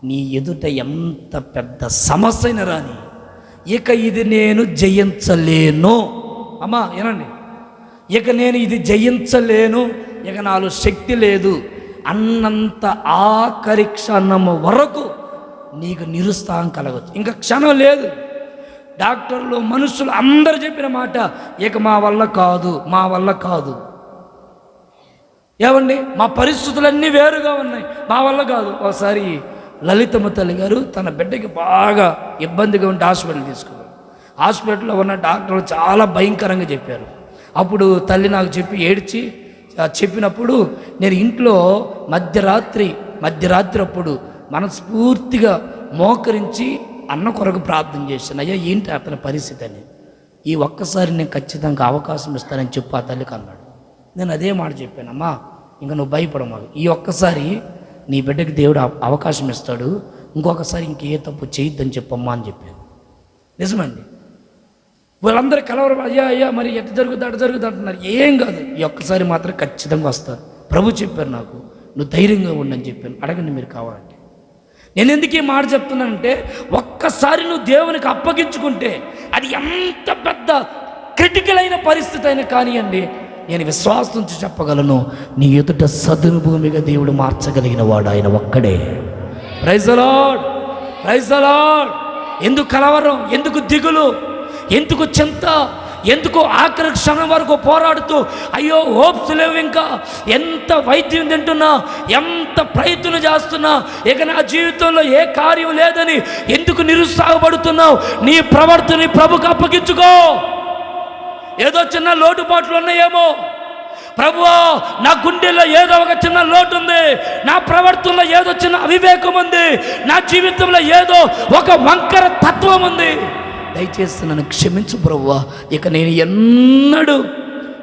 నీ ఎదుట ఎంత పెద్ద సమస్య అయినా రాని, ఇక ఇది నేను జయించలేను. అమ్మా ఏనండి, ఇక నేను ఇది జయించలేను, ఇక నాలో శక్తి లేదు అన్నంత ఆఖరి క్షణం వరకు నీకు నిరుత్సాహం కలగచ్చు. ఇంకా క్షణం లేదు. డాక్టర్లు మనుషులు అందరూ చెప్పిన మాట, ఇక మా వల్ల కాదు, మా వల్ల కాదు. ఏమండి, మా పరిస్థితులన్నీ వేరుగా ఉన్నాయి, మా వల్ల కాదు. ఒకసారి లలితమ్మ తల్లి గారు తన బిడ్డకి బాగా ఇబ్బందిగా ఉంటే హాస్పిటల్ తీసుకున్నారు. హాస్పిటల్లో ఉన్న డాక్టర్లు చాలా భయంకరంగా చెప్పారు. అప్పుడు తల్లి నాకు చెప్పి ఏడ్చి చెప్పినప్పుడు నేను ఇంట్లో మధ్యరాత్రి అప్పుడు మనస్ఫూర్తిగా మోకరించి అన్న కొరకు ప్రార్థన చేశాను. అయ్యా ఏంటి అతని పరిస్థితి అని. ఈ ఒక్కసారి నేను ఖచ్చితంగా అవకాశం ఇస్తానని చెప్పు ఆ తల్లికి అన్నాడు. నేను అదే మాట చెప్పాను, అమ్మా ఇంకా నువ్వు భయపడమాకు, ఈ ఒక్కసారి నీ బిడ్డకి దేవుడు అవకాశం ఇస్తాడు, ఇంకొకసారి ఇంకే తప్పు చేయొద్దని చెప్పమ్మా అని చెప్పాను. నిజమండి. వాళ్ళందరూ కలవరు, అయ్యా అయ్యా మరి ఎట్ట జరుగుతుంది అటు జరుగుతుంది అంటున్నారు. ఏం కాదు, ఈ ఒక్కసారి మాత్రం ఖచ్చితంగా వస్తారు. ప్రభు చెప్పారు నాకు, నువ్వు ధైర్యంగా ఉండని చెప్పాను. అడగండి మీరు కావాలంటే. నేను ఎందుకు ఈ మాట చెప్తున్నానంటే, ఒక్కసారి నువ్వు దేవునికి అప్పగించుకుంటే అది ఎంత పెద్ద క్రిటికల్ అయిన పరిస్థితి అయినా కానివ్వండి, నేను విశ్వాసం నుంచి చెప్పగలను, నీ ఎదుట సదును భూమిగా దేవుడు మార్చగలిగిన వాడు ఆయన ఒక్కడే. Praise the lord, praise the lord. ఎందుకు కలవరం, ఎందుకు దిగులు, ఎందుకు చింత, ఎందుకు ఆఖరి క్షణం వరకు పోరాడుతూ అయ్యో హోప్స్ లేవు, ఇంకా ఎంత వైద్యం తింటున్నా, ఎంత ప్రయత్నం చేస్తున్నా, ఇక నా జీవితంలో ఏ కార్యం లేదని ఎందుకు నిరుత్సాహపడుతున్నావు? నీ ప్రవర్తనని ప్రభుకు అప్పగించుకో. ఏదో చిన్న లోటుపాట్లు ఉన్నాయేమో, ప్రభువా నా గుండెల్లో ఏదో ఒక చిన్న లోటు ఉంది, నా ప్రవర్తనలో ఏదో చిన్న అవివేకం ఉంది, నా జీవితంలో ఏదో ఒక వంకర తత్వం ఉంది, దయచేసి నన్ను క్షమించు ప్రభువా, ఇక నేను ఎన్నడూ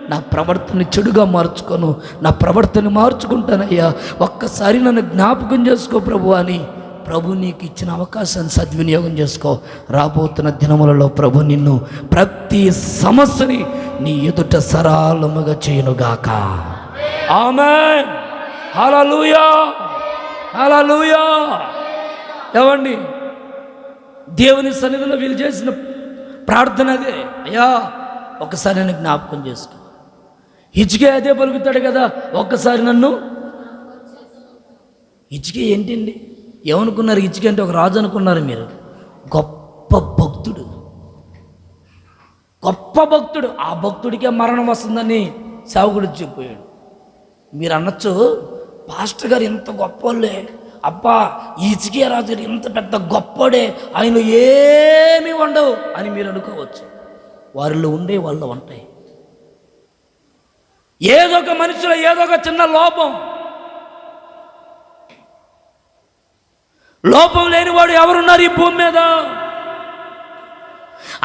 నా ప్రవర్తన చెడుగా మార్చుకోను, నా ప్రవర్తన మార్చుకుంటానయ్యా, ఒక్కసారి నన్ను జ్ఞాపకం చేసుకో ప్రభు అని ప్రభు నీకు ఇచ్చిన అవకాశాన్ని సద్వినియోగం చేసుకో. రాబోతున్న దినములలో ప్రభు నిన్ను ప్రతి సమస్యని నీ ఎదుట సరళముగా చేయనుగాక. ఆమేన్. హల్లెలూయా, హల్లెలూయా. ఏవండి, దేవుని సన్నిధిలో వీళ్ళు చేసిన ప్రార్థన అదే, అయ్యా ఒక్కసారి నన్ను జ్ఞాపకం చేసుకో. హిజ్కియా అదే పలుకుతాడు కదా, ఒక్కసారి నన్ను. హిజ్కియా ఏంటండి, ఏమనుకున్నారు? హిజ్కియా అంటే ఒక రాజు అనుకున్నారు మీరు. గొప్ప భక్తుడు, గొప్ప భక్తుడు. ఆ భక్తుడికే మరణం వస్తుందని సేవకుడు చెప్పాడు. మీరు అనొచ్చు, పాస్టర్ గారు ఎంత గొప్పోళ్ళే, అబ్బా హిజ్కియా రాజు ఎంత పెద్ద గొప్పడే, ఆయన ఏమీ ఉండవు అని మీరు అనుకోవచ్చు. వారిలో ఉండే వాళ్ళు ఉంటాయి. ఏదో ఒక మనిషిలో ఏదో ఒక చిన్న లోపం లేనివాడు ఎవరున్నారు ఈ భూమి మీద?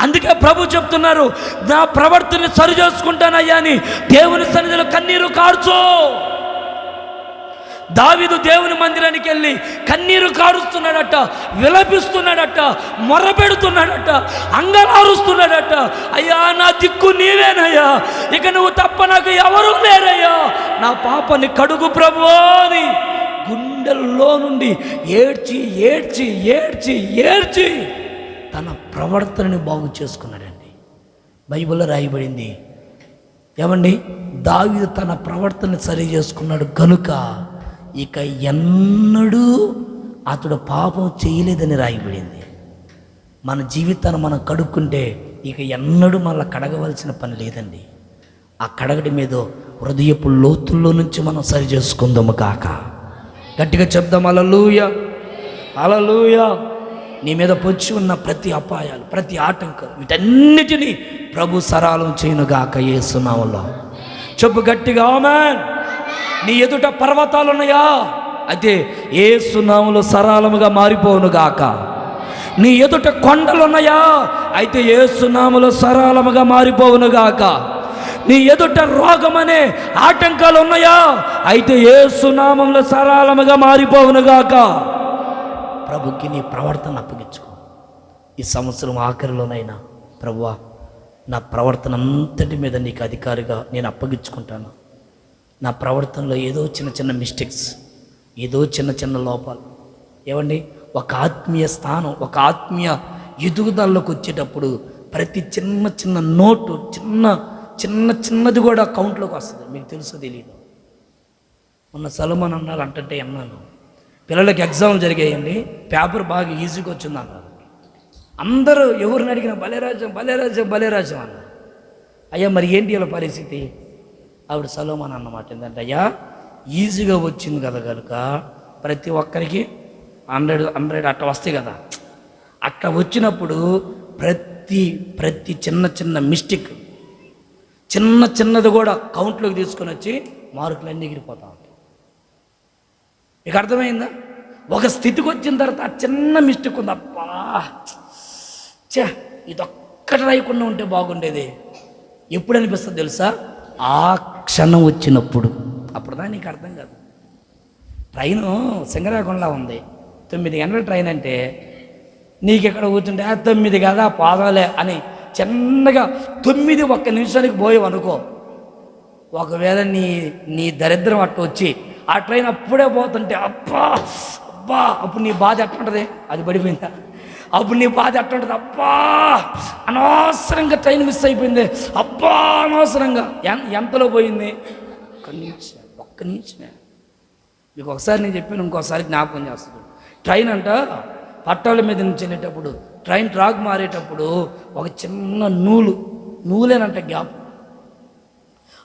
అందుకే ప్రభు చెప్తున్నారు, నా ప్రవర్తనని సరి చేసుకుంటానయ్యా అని దేవుని సన్నిధిలో కన్నీరు కార్చు. దావీదు దేవుని మందిరానికి వెళ్ళి కన్నీరు కారుస్తున్నాడట, విలపిస్తున్నాడట, మొరపెడుతున్నాడట, అంగలారుస్తున్నాడట. అయ్యా నా దిక్కు నీవేనయ్యా, ఇక నువ్వు తప్ప నాకు ఎవరూ లేరయ్యా, నా పాపని కడుగు ప్రభు అని గుండెల్లో నుండి ఏడ్చి ఏడ్చి ఏడ్చి ఏడ్చి తన ప్రవర్తనని బాగు చేసుకున్నాడండి. బైబిల్లో రాయబడింది. ఏమండి, దావీదు తన ప్రవర్తనని సరి చేసుకున్నాడు కనుక ఇక ఎన్నడూ అతడు పాపం చేయలేదని రాయబడింది. మన జీవితాన్ని మనం కడుక్కుంటే ఇక ఎన్నడూ మళ్ళీ కడగవలసిన పని లేదండి. ఆ కడగడి మీద హృదయపు లోతుల్లో నుంచి మనం సరి చేసుకుందాము కాక. గట్టిగా చెప్దాం, హల్లెలూయా, హల్లెలూయా. నీ మీద పొంచి ఉన్న ప్రతి అపాయాలు, ప్రతి ఆటంకం, వీటన్నిటినీ ప్రభు సరళం చేయనుగాక యేసు నామములో. చెప్పు గట్టిగా ఆమేన్. నీ ఎదుట పర్వతాలు ఉన్నాయా? అయితే యేసు నామములో సరళముగా మారిపోవునుగాక. నీ ఎదుట కొండలు ఉన్నాయా? అయితే యేసు నామములో సరళముగా మారిపోవునుగాక. నీ ఎదుట రోగమనే ఆటంకాలు ఉన్నాయా? అయితే యేసు నామములో సరళముగా మారిపోవునుగాక. ప్రభుకి నీ ప్రవర్తన అప్పగించుకో. ఈ సంవత్సరం ఆఖరిలోనైనా, ప్రభువా నా ప్రవర్తన అంతటి మీద నీకు అధికారిగా నేను అప్పగించుకుంటాను. నా ప్రవర్తనలో ఏదో చిన్న చిన్న మిస్టేక్స్, ఏదో చిన్న చిన్న లోపాలు, ఏమండి ఒక ఆత్మీయ స్థానం, ఒక ఆత్మీయ ఎదుగుదలలోకి వచ్చేటప్పుడు ప్రతి చిన్న చిన్న నోటు, చిన్నది కూడా కౌంట్లోకి వస్తుంది. మీకు తెలుసో తెలియదు. మొన్న సలోమన్ అన్నారు అంటే అన్నాను, పిల్లలకి ఎగ్జామ్లు జరిగాయండి, పేపర్ బాగా ఈజీగా వచ్చింది అన్నారు. అందరూ ఎవరిని అడిగినా బలేరాజ్యం అన్నారు. అయ్యా మరి ఏంటి ఇలా పరిస్థితి? ఆవిడ సలోమన్ అన్నమాట ఏంటంటే, అయ్యా ఈజీగా వచ్చింది కదా కనుక ప్రతి ఒక్కరికి 100 అట్లా వస్తాయి కదా, అట్లా వచ్చినప్పుడు ప్రతి చిన్న మిస్టేక్, చిన్నది కూడా కౌంట్లోకి తీసుకొని వచ్చి మార్కులన్నీ ఎగిరిపోతా ఉంటాయి. మీకు అర్థమైందా? ఒక స్థితికి వచ్చిన తర్వాత ఆ చిన్న మిస్టేక్ ఉంది, అబ్బా ఇదొక్కటి రాయకుండా ఉంటే బాగుండేది. ఎప్పుడు అనిపిస్తుంది తెలుసా? ఆ క్షణం వచ్చినప్పుడు. అప్పుడుదా నీకు అర్థం కాదు. ట్రైను సింగరాకొండలా ఉంది, 9 గంటల ట్రైన్ అంటే నీకు ఎక్కడ కూర్చుంటే 9 కదా పాదాలే అని చిన్నగా 9 ఒక్క నిమిషానికి పోయావు అనుకో. ఒకవేళ నీ దరిద్రం అట్ట వచ్చి ఆ ట్రైన్ అప్పుడే పోతుంటే అబ్బా అప్పుడు నీ బాధ ఎట్టుంటుంది? అది పడిపోయిందా? అప్పుడు నీ బాధ ఎట్టుంటుంది? అబ్బా అనవసరంగా ట్రైన్ మిస్ అయిపోయింది, అబ్బా అనవసరంగా. ఎంతలో పోయింది? ఒక్క నిమిషమే. మీకు ఒకసారి నేను చెప్పాను, ఇంకోసారి జ్ఞాపకం చేస్తాను. ట్రైన్ అంట పట్టాల మీద నుంచి వెళ్ళేటప్పుడు, ట్రైన్ ట్రాక్ మారేటప్పుడు ఒక చిన్న నూలేనంట గ్యాప్,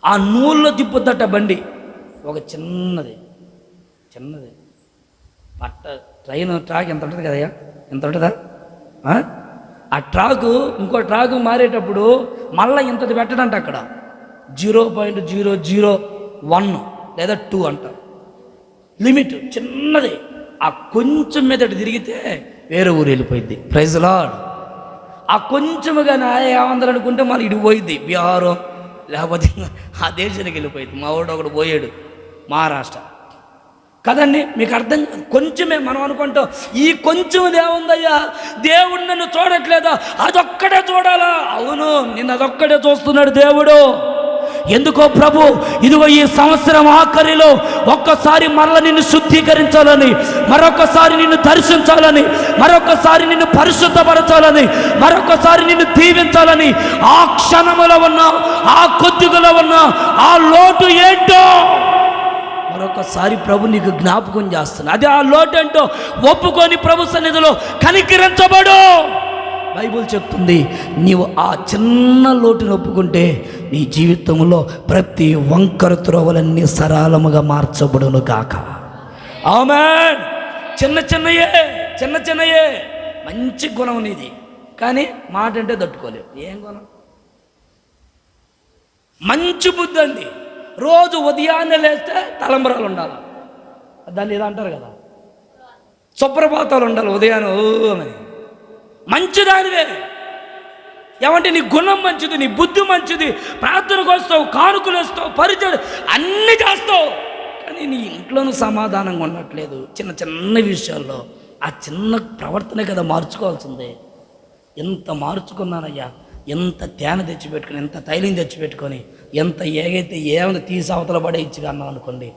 ఆ నూలులో తిప్పుద్దట బండి. ఒక చిన్నది ట్రైన్ ట్రాక్ ఎంత ఉంటుంది కదయ్యా, ఎంత ఉంటుందా? ఆ ట్రాకు ఇంకో ట్రాకు మారేటప్పుడు మళ్ళీ ఇంతది పెట్టడంట, అక్కడ 0.001 లేదా 2 అంట లిమిట్, చిన్నది. ఆ కొంచెం మీద తిరిగితే వేరే ఊరు వెళ్ళిపోయింది. Praise lord. ఆ కొంచెముగా ఏమందరూ అనుకుంటే మళ్ళీ ఇటు పోయిద్ది, బీహారో లేకపోతే ఆ దేశానికి వెళ్ళిపోయింది. మా వాడు ఒకడు పోయాడు మహారాష్ట్ర కదండి. మీకు అర్థం కాదు. కొంచెమే మనం అనుకుంటాం ఈ కొంచెం ఏముందయ్యా, దేవుడు నన్ను చూడట్లేదా, అదొక్కడే చూడాలా? అవును, నిన్ను అదొక్కడే చూస్తున్నాడు దేవుడు. ఎందుకో ప్రభు ఇదిగో ఈ సంవత్సరం ఆఖరిలో ఒక్కసారి మరల నిన్ను శుద్ధీకరించాలని, మరొకసారి నిన్ను దర్శించాలని, మరొకసారి నిన్ను పరిశుద్ధపరచాలని, మరొకసారి నిన్ను దీవించాలని, ఆ క్షణములో ఉన్న ఆ కొద్దిగలో ఉన్న ఆ లోటు ఏంటో మరొకసారి ప్రభు నీకు జ్ఞాపకం చేస్తున్నా. అదే ఆ లోటు ఏంటో ఒప్పుకొని ప్రభు సన్నిధిలో కనికరించబడు. బైబిల్ చెప్తుంది, నీవు ఆ చిన్న లోటును ఒప్పుకుంటే నీ జీవితంలో ప్రతి వంకర త్రోవలన్నీ సరళముగా మార్చబడును గాక. ఆమేన్. చిన్న చిన్నయే మంచి గుణం నీది, కానీ మాట అంటే తట్టుకోలేవు. ఏం గుణం? మంచి బుద్ధి అండి. రోజు ఉదయాన్నే లేస్తే తలంబరాలు ఉండాలి, దాన్ని ఏదో అంటారు కదా, సుప్రభాతాలు ఉండాలి ఉదయాన్నే అని. మంచిదానివే. ఏమంటే నీ గుణం మంచిది, నీ బుద్ధి మంచిది, ప్రార్థనకు వస్తావు, కానుకలు వేస్తావు, పరిచయం అన్నీ చేస్తావు, కానీ నీ ఇంట్లోనూ సమాధానంగా ఉండట్లేదు. చిన్న విషయాల్లో ఆ చిన్న ప్రవర్తనే కదా మార్చుకోవాల్సిందే. ఎంత మార్చుకున్నానయ్యా, ఎంత తేనె తెచ్చిపెట్టుకొని, ఎంత తైలం తెచ్చిపెట్టుకొని, ఎంత ఏమైనా తీసి అవతల పడేయచ్చు అన్నాం అనుకోండి,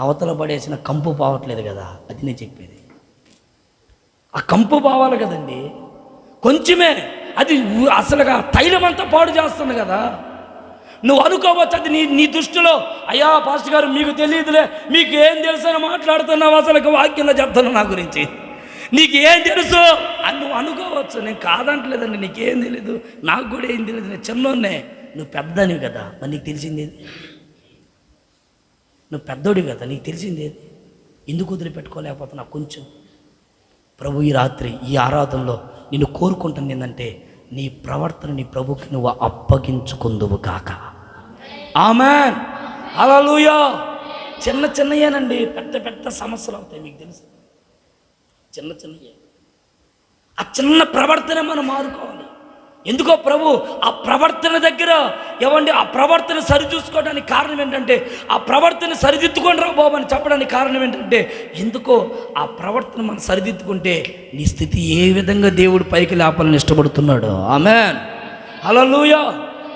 అవతల పడేసిన కంపు పోవట్లేదు కదా. అది నేను చెప్పేది. ఆ కంపు పోవాలి కదండి. కొంచెమే అది అసలుగా తైలం అంతా పాడు చేస్తుంది కదా. నువ్వు అనుకోవచ్చు అది నీ దృష్టిలో, అయ్యా పాస్టర్ గారు మీకు తెలియదులే, మీకు ఏం తెలుసు అని మాట్లాడుతున్నావు, అసలు వాక్యంలో చెప్తున్నావు నా గురించి, నీకు ఏం తెలుసు అని నువ్వు అనుకోవచ్చు. నేను కాదంటలేదండి, నీకేం తెలీదు, నాకు కూడా ఏం తెలియదు, నేను చిన్నోన్నే. నువ్వు పెద్దనివి కదా, మరి నీకు తెలిసిందేది? నువ్వు పెద్దోడివి కదా, నీకు తెలిసిందేది? ఎందుకు వదిలిపెట్టుకోలేకపోతున్నా కొంచెం? ప్రభు ఈ రాత్రి ఈ ఆరాధనలో నిన్ను కోరుకుంటుంది ఏంటంటే, నీ ప్రవర్తన నీ ప్రభుకి నువ్వు అప్పగించుకుందువు కాక. ఆమేన్. హల్లెలూయా. చిన్నయేనండి, పెద్ద సమస్యలు అవుతాయి. మీకు తెలుసు, చిన్నయే. ఆ చిన్న ప్రవర్తన మనం మారుకోవాలి. ఎందుకో ప్రభు ఆ ప్రవర్తన దగ్గర ఏమండి, ఆ ప్రవర్తన సరిచూసుకోవడానికి కారణం ఏంటంటే, ఆ ప్రవర్తన సరిదిద్దుకొని రా బాబు అని చెప్పడానికి కారణం ఏంటంటే, ఎందుకో ఆ ప్రవర్తన మనం సరిదిద్దుకుంటే నీ స్థితి ఏ విధంగా దేవుడు పైకి లేపాలని ఇష్టపడుతున్నాడు. ఆమేన్. హల్లెలూయా.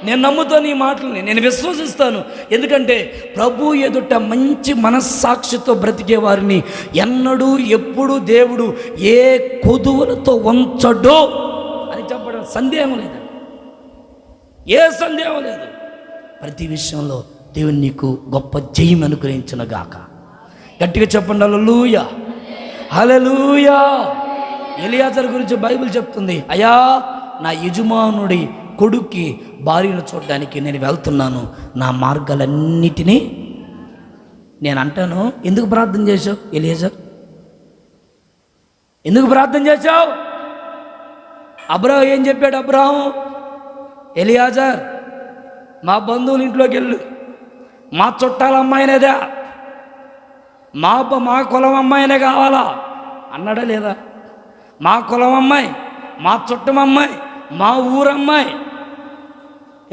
నేను నమ్ముతాను ఈ మాటలని, నేను విశ్వసిస్తాను. ఎందుకంటే ప్రభు ఎదుట మంచి మనస్సాక్షితో బ్రతికే వారిని ఎన్నడూ ఎప్పుడు దేవుడు ఏ కొదువులతో ఉంచడో అని చెప్పడం సందేహం లేదండి, ఏ సందేహం లేదు. ప్రతి విషయంలో దేవుని నీకు గొప్ప జయం అనుగ్రహించిన గాక. గట్టిగా చెప్పండి హల్లెలూయా, హల్లెలూయా. ఎలియాజరు గురించి బైబిల్ చెప్తుంది, అయ్యా నా యజమానుడి కొడుక్కి భార్యను చూడడానికి నేను వెళ్తున్నాను, నా మార్గాలన్నిటినీ నేను అంటాను. ఎందుకు ప్రార్థన చేశావు ఎలియాజర్? ఎందుకు ప్రార్థన చేశావు? అబ్రాహం ఏం చెప్పాడు? అబ్రాహం, ఎలియాజర్ మా బంధువుల ఇంట్లోకి వెళ్ళు, మా చుట్టాల అమ్మాయినేదా, మా కులం అమ్మాయినే కావాలా అన్నాడా లేదా? మా కులం అమ్మాయి, మా చుట్టం అమ్మాయి, మా ఊరమ్మాయి,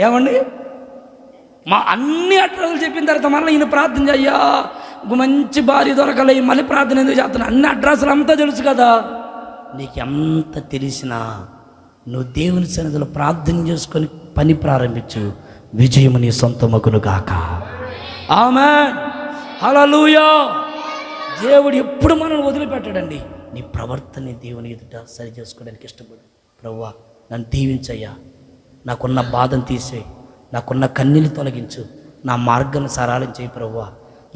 ఏమండి మా అన్ని అడ్రస్లు చెప్పిన తర్వాత మళ్ళీ ఈయన ప్రార్థన చెయ్యా, మంచి భార్య దొరకలే, మళ్ళీ ప్రార్థన ఎందుకు చేస్తున్నా? అన్ని అడ్రస్లు అంతా తెలుసు కదా. నీకు ఎంత తెలిసినా నువ్వు దేవుని సన్నిధిలో ప్రార్థన చేసుకొని పని ప్రారంభించు, విజయం నీ సొంతమగును గాక. ఆమేన్. హల్లెలూయా. దేవుడు ఎప్పుడు మనల్ని వదిలిపెట్టాడండి. నీ ప్రవర్తన దేవుని ఎదుట సరి చేసుకోవడానికి ఇష్టపడు. ప్రభువా నన్ను దీవించయ్యా, నాకున్న బాధను తీసేయి, నాకున్న కన్నీళ్ళు తొలగించు, నా మార్గాన్ని సరళం చేయి ప్రభువా.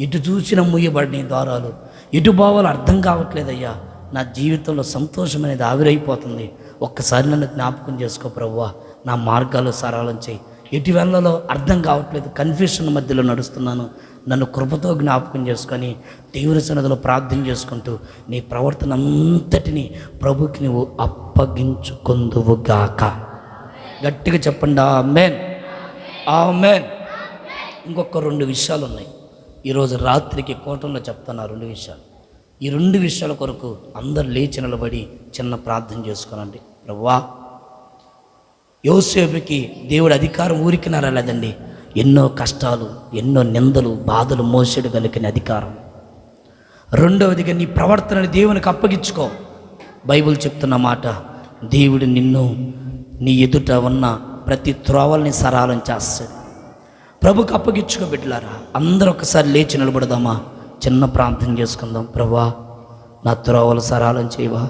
ఎటు చూసిన మూయబడిన ద్వారాలు, ఎటు పోవాలో అర్థం కావట్లేదయ్యా, నా జీవితంలో సంతోషం అనేది ఆవిరైపోతుంది, ఒక్కసారి నన్ను జ్ఞాపకం చేసుకో ప్రభువా, నా మార్గాలు సరళం చేయి, ఎటు వెళ్ళలో అర్థం కావట్లేదు, కన్ఫ్యూషన్ మధ్యలో నడుస్తున్నాను, నన్ను కృపతో జ్ఞాపకం చేసుకొని దేవుని సన్నిధిలో ప్రార్థన చేసుకుంటూ నీ ప్రవర్తన అంతటిని ప్రభుకి నువ్వు అప్పగించుకుందువుగాక. గట్టిగా చెప్పండి ఆమేన్, ఆమేన్. ఇంకొక 2 విషయాలు ఉన్నాయి. ఈరోజు రాత్రికి కోటంలో చెప్తాను ఆ 2 విషయాలు. ఈ 2 విషయాల కొరకు అందరు లేచి నిలబడి చిన్న ప్రార్థన చేసుకోనండి. ప్రభువా యోసేపుకి దేవుడు అధికారం ఊరికి నరలేదండి, ఎన్నో కష్టాలు, ఎన్నో నిందలు, బాధలు మోసేయగలిగిన అధికారం. రెండవదిగా నీ ప్రవర్తనని దేవునికి అప్పగించుకో. బైబిల్ చెప్తున్న మాట, దేవుడు నిన్ను నీ ఎదుట ఉన్న ప్రతి త్రోవల్ని సరళం చేస్తాడు. ప్రభుకి అప్పగించుకో బిడ్డలారా. అందరూ ఒకసారి లేచి నిలబడదామా? చిన్న ప్రార్థన చేసుకుందాం. ప్రభువా, నా త్రోవలు సరళం చేయవా?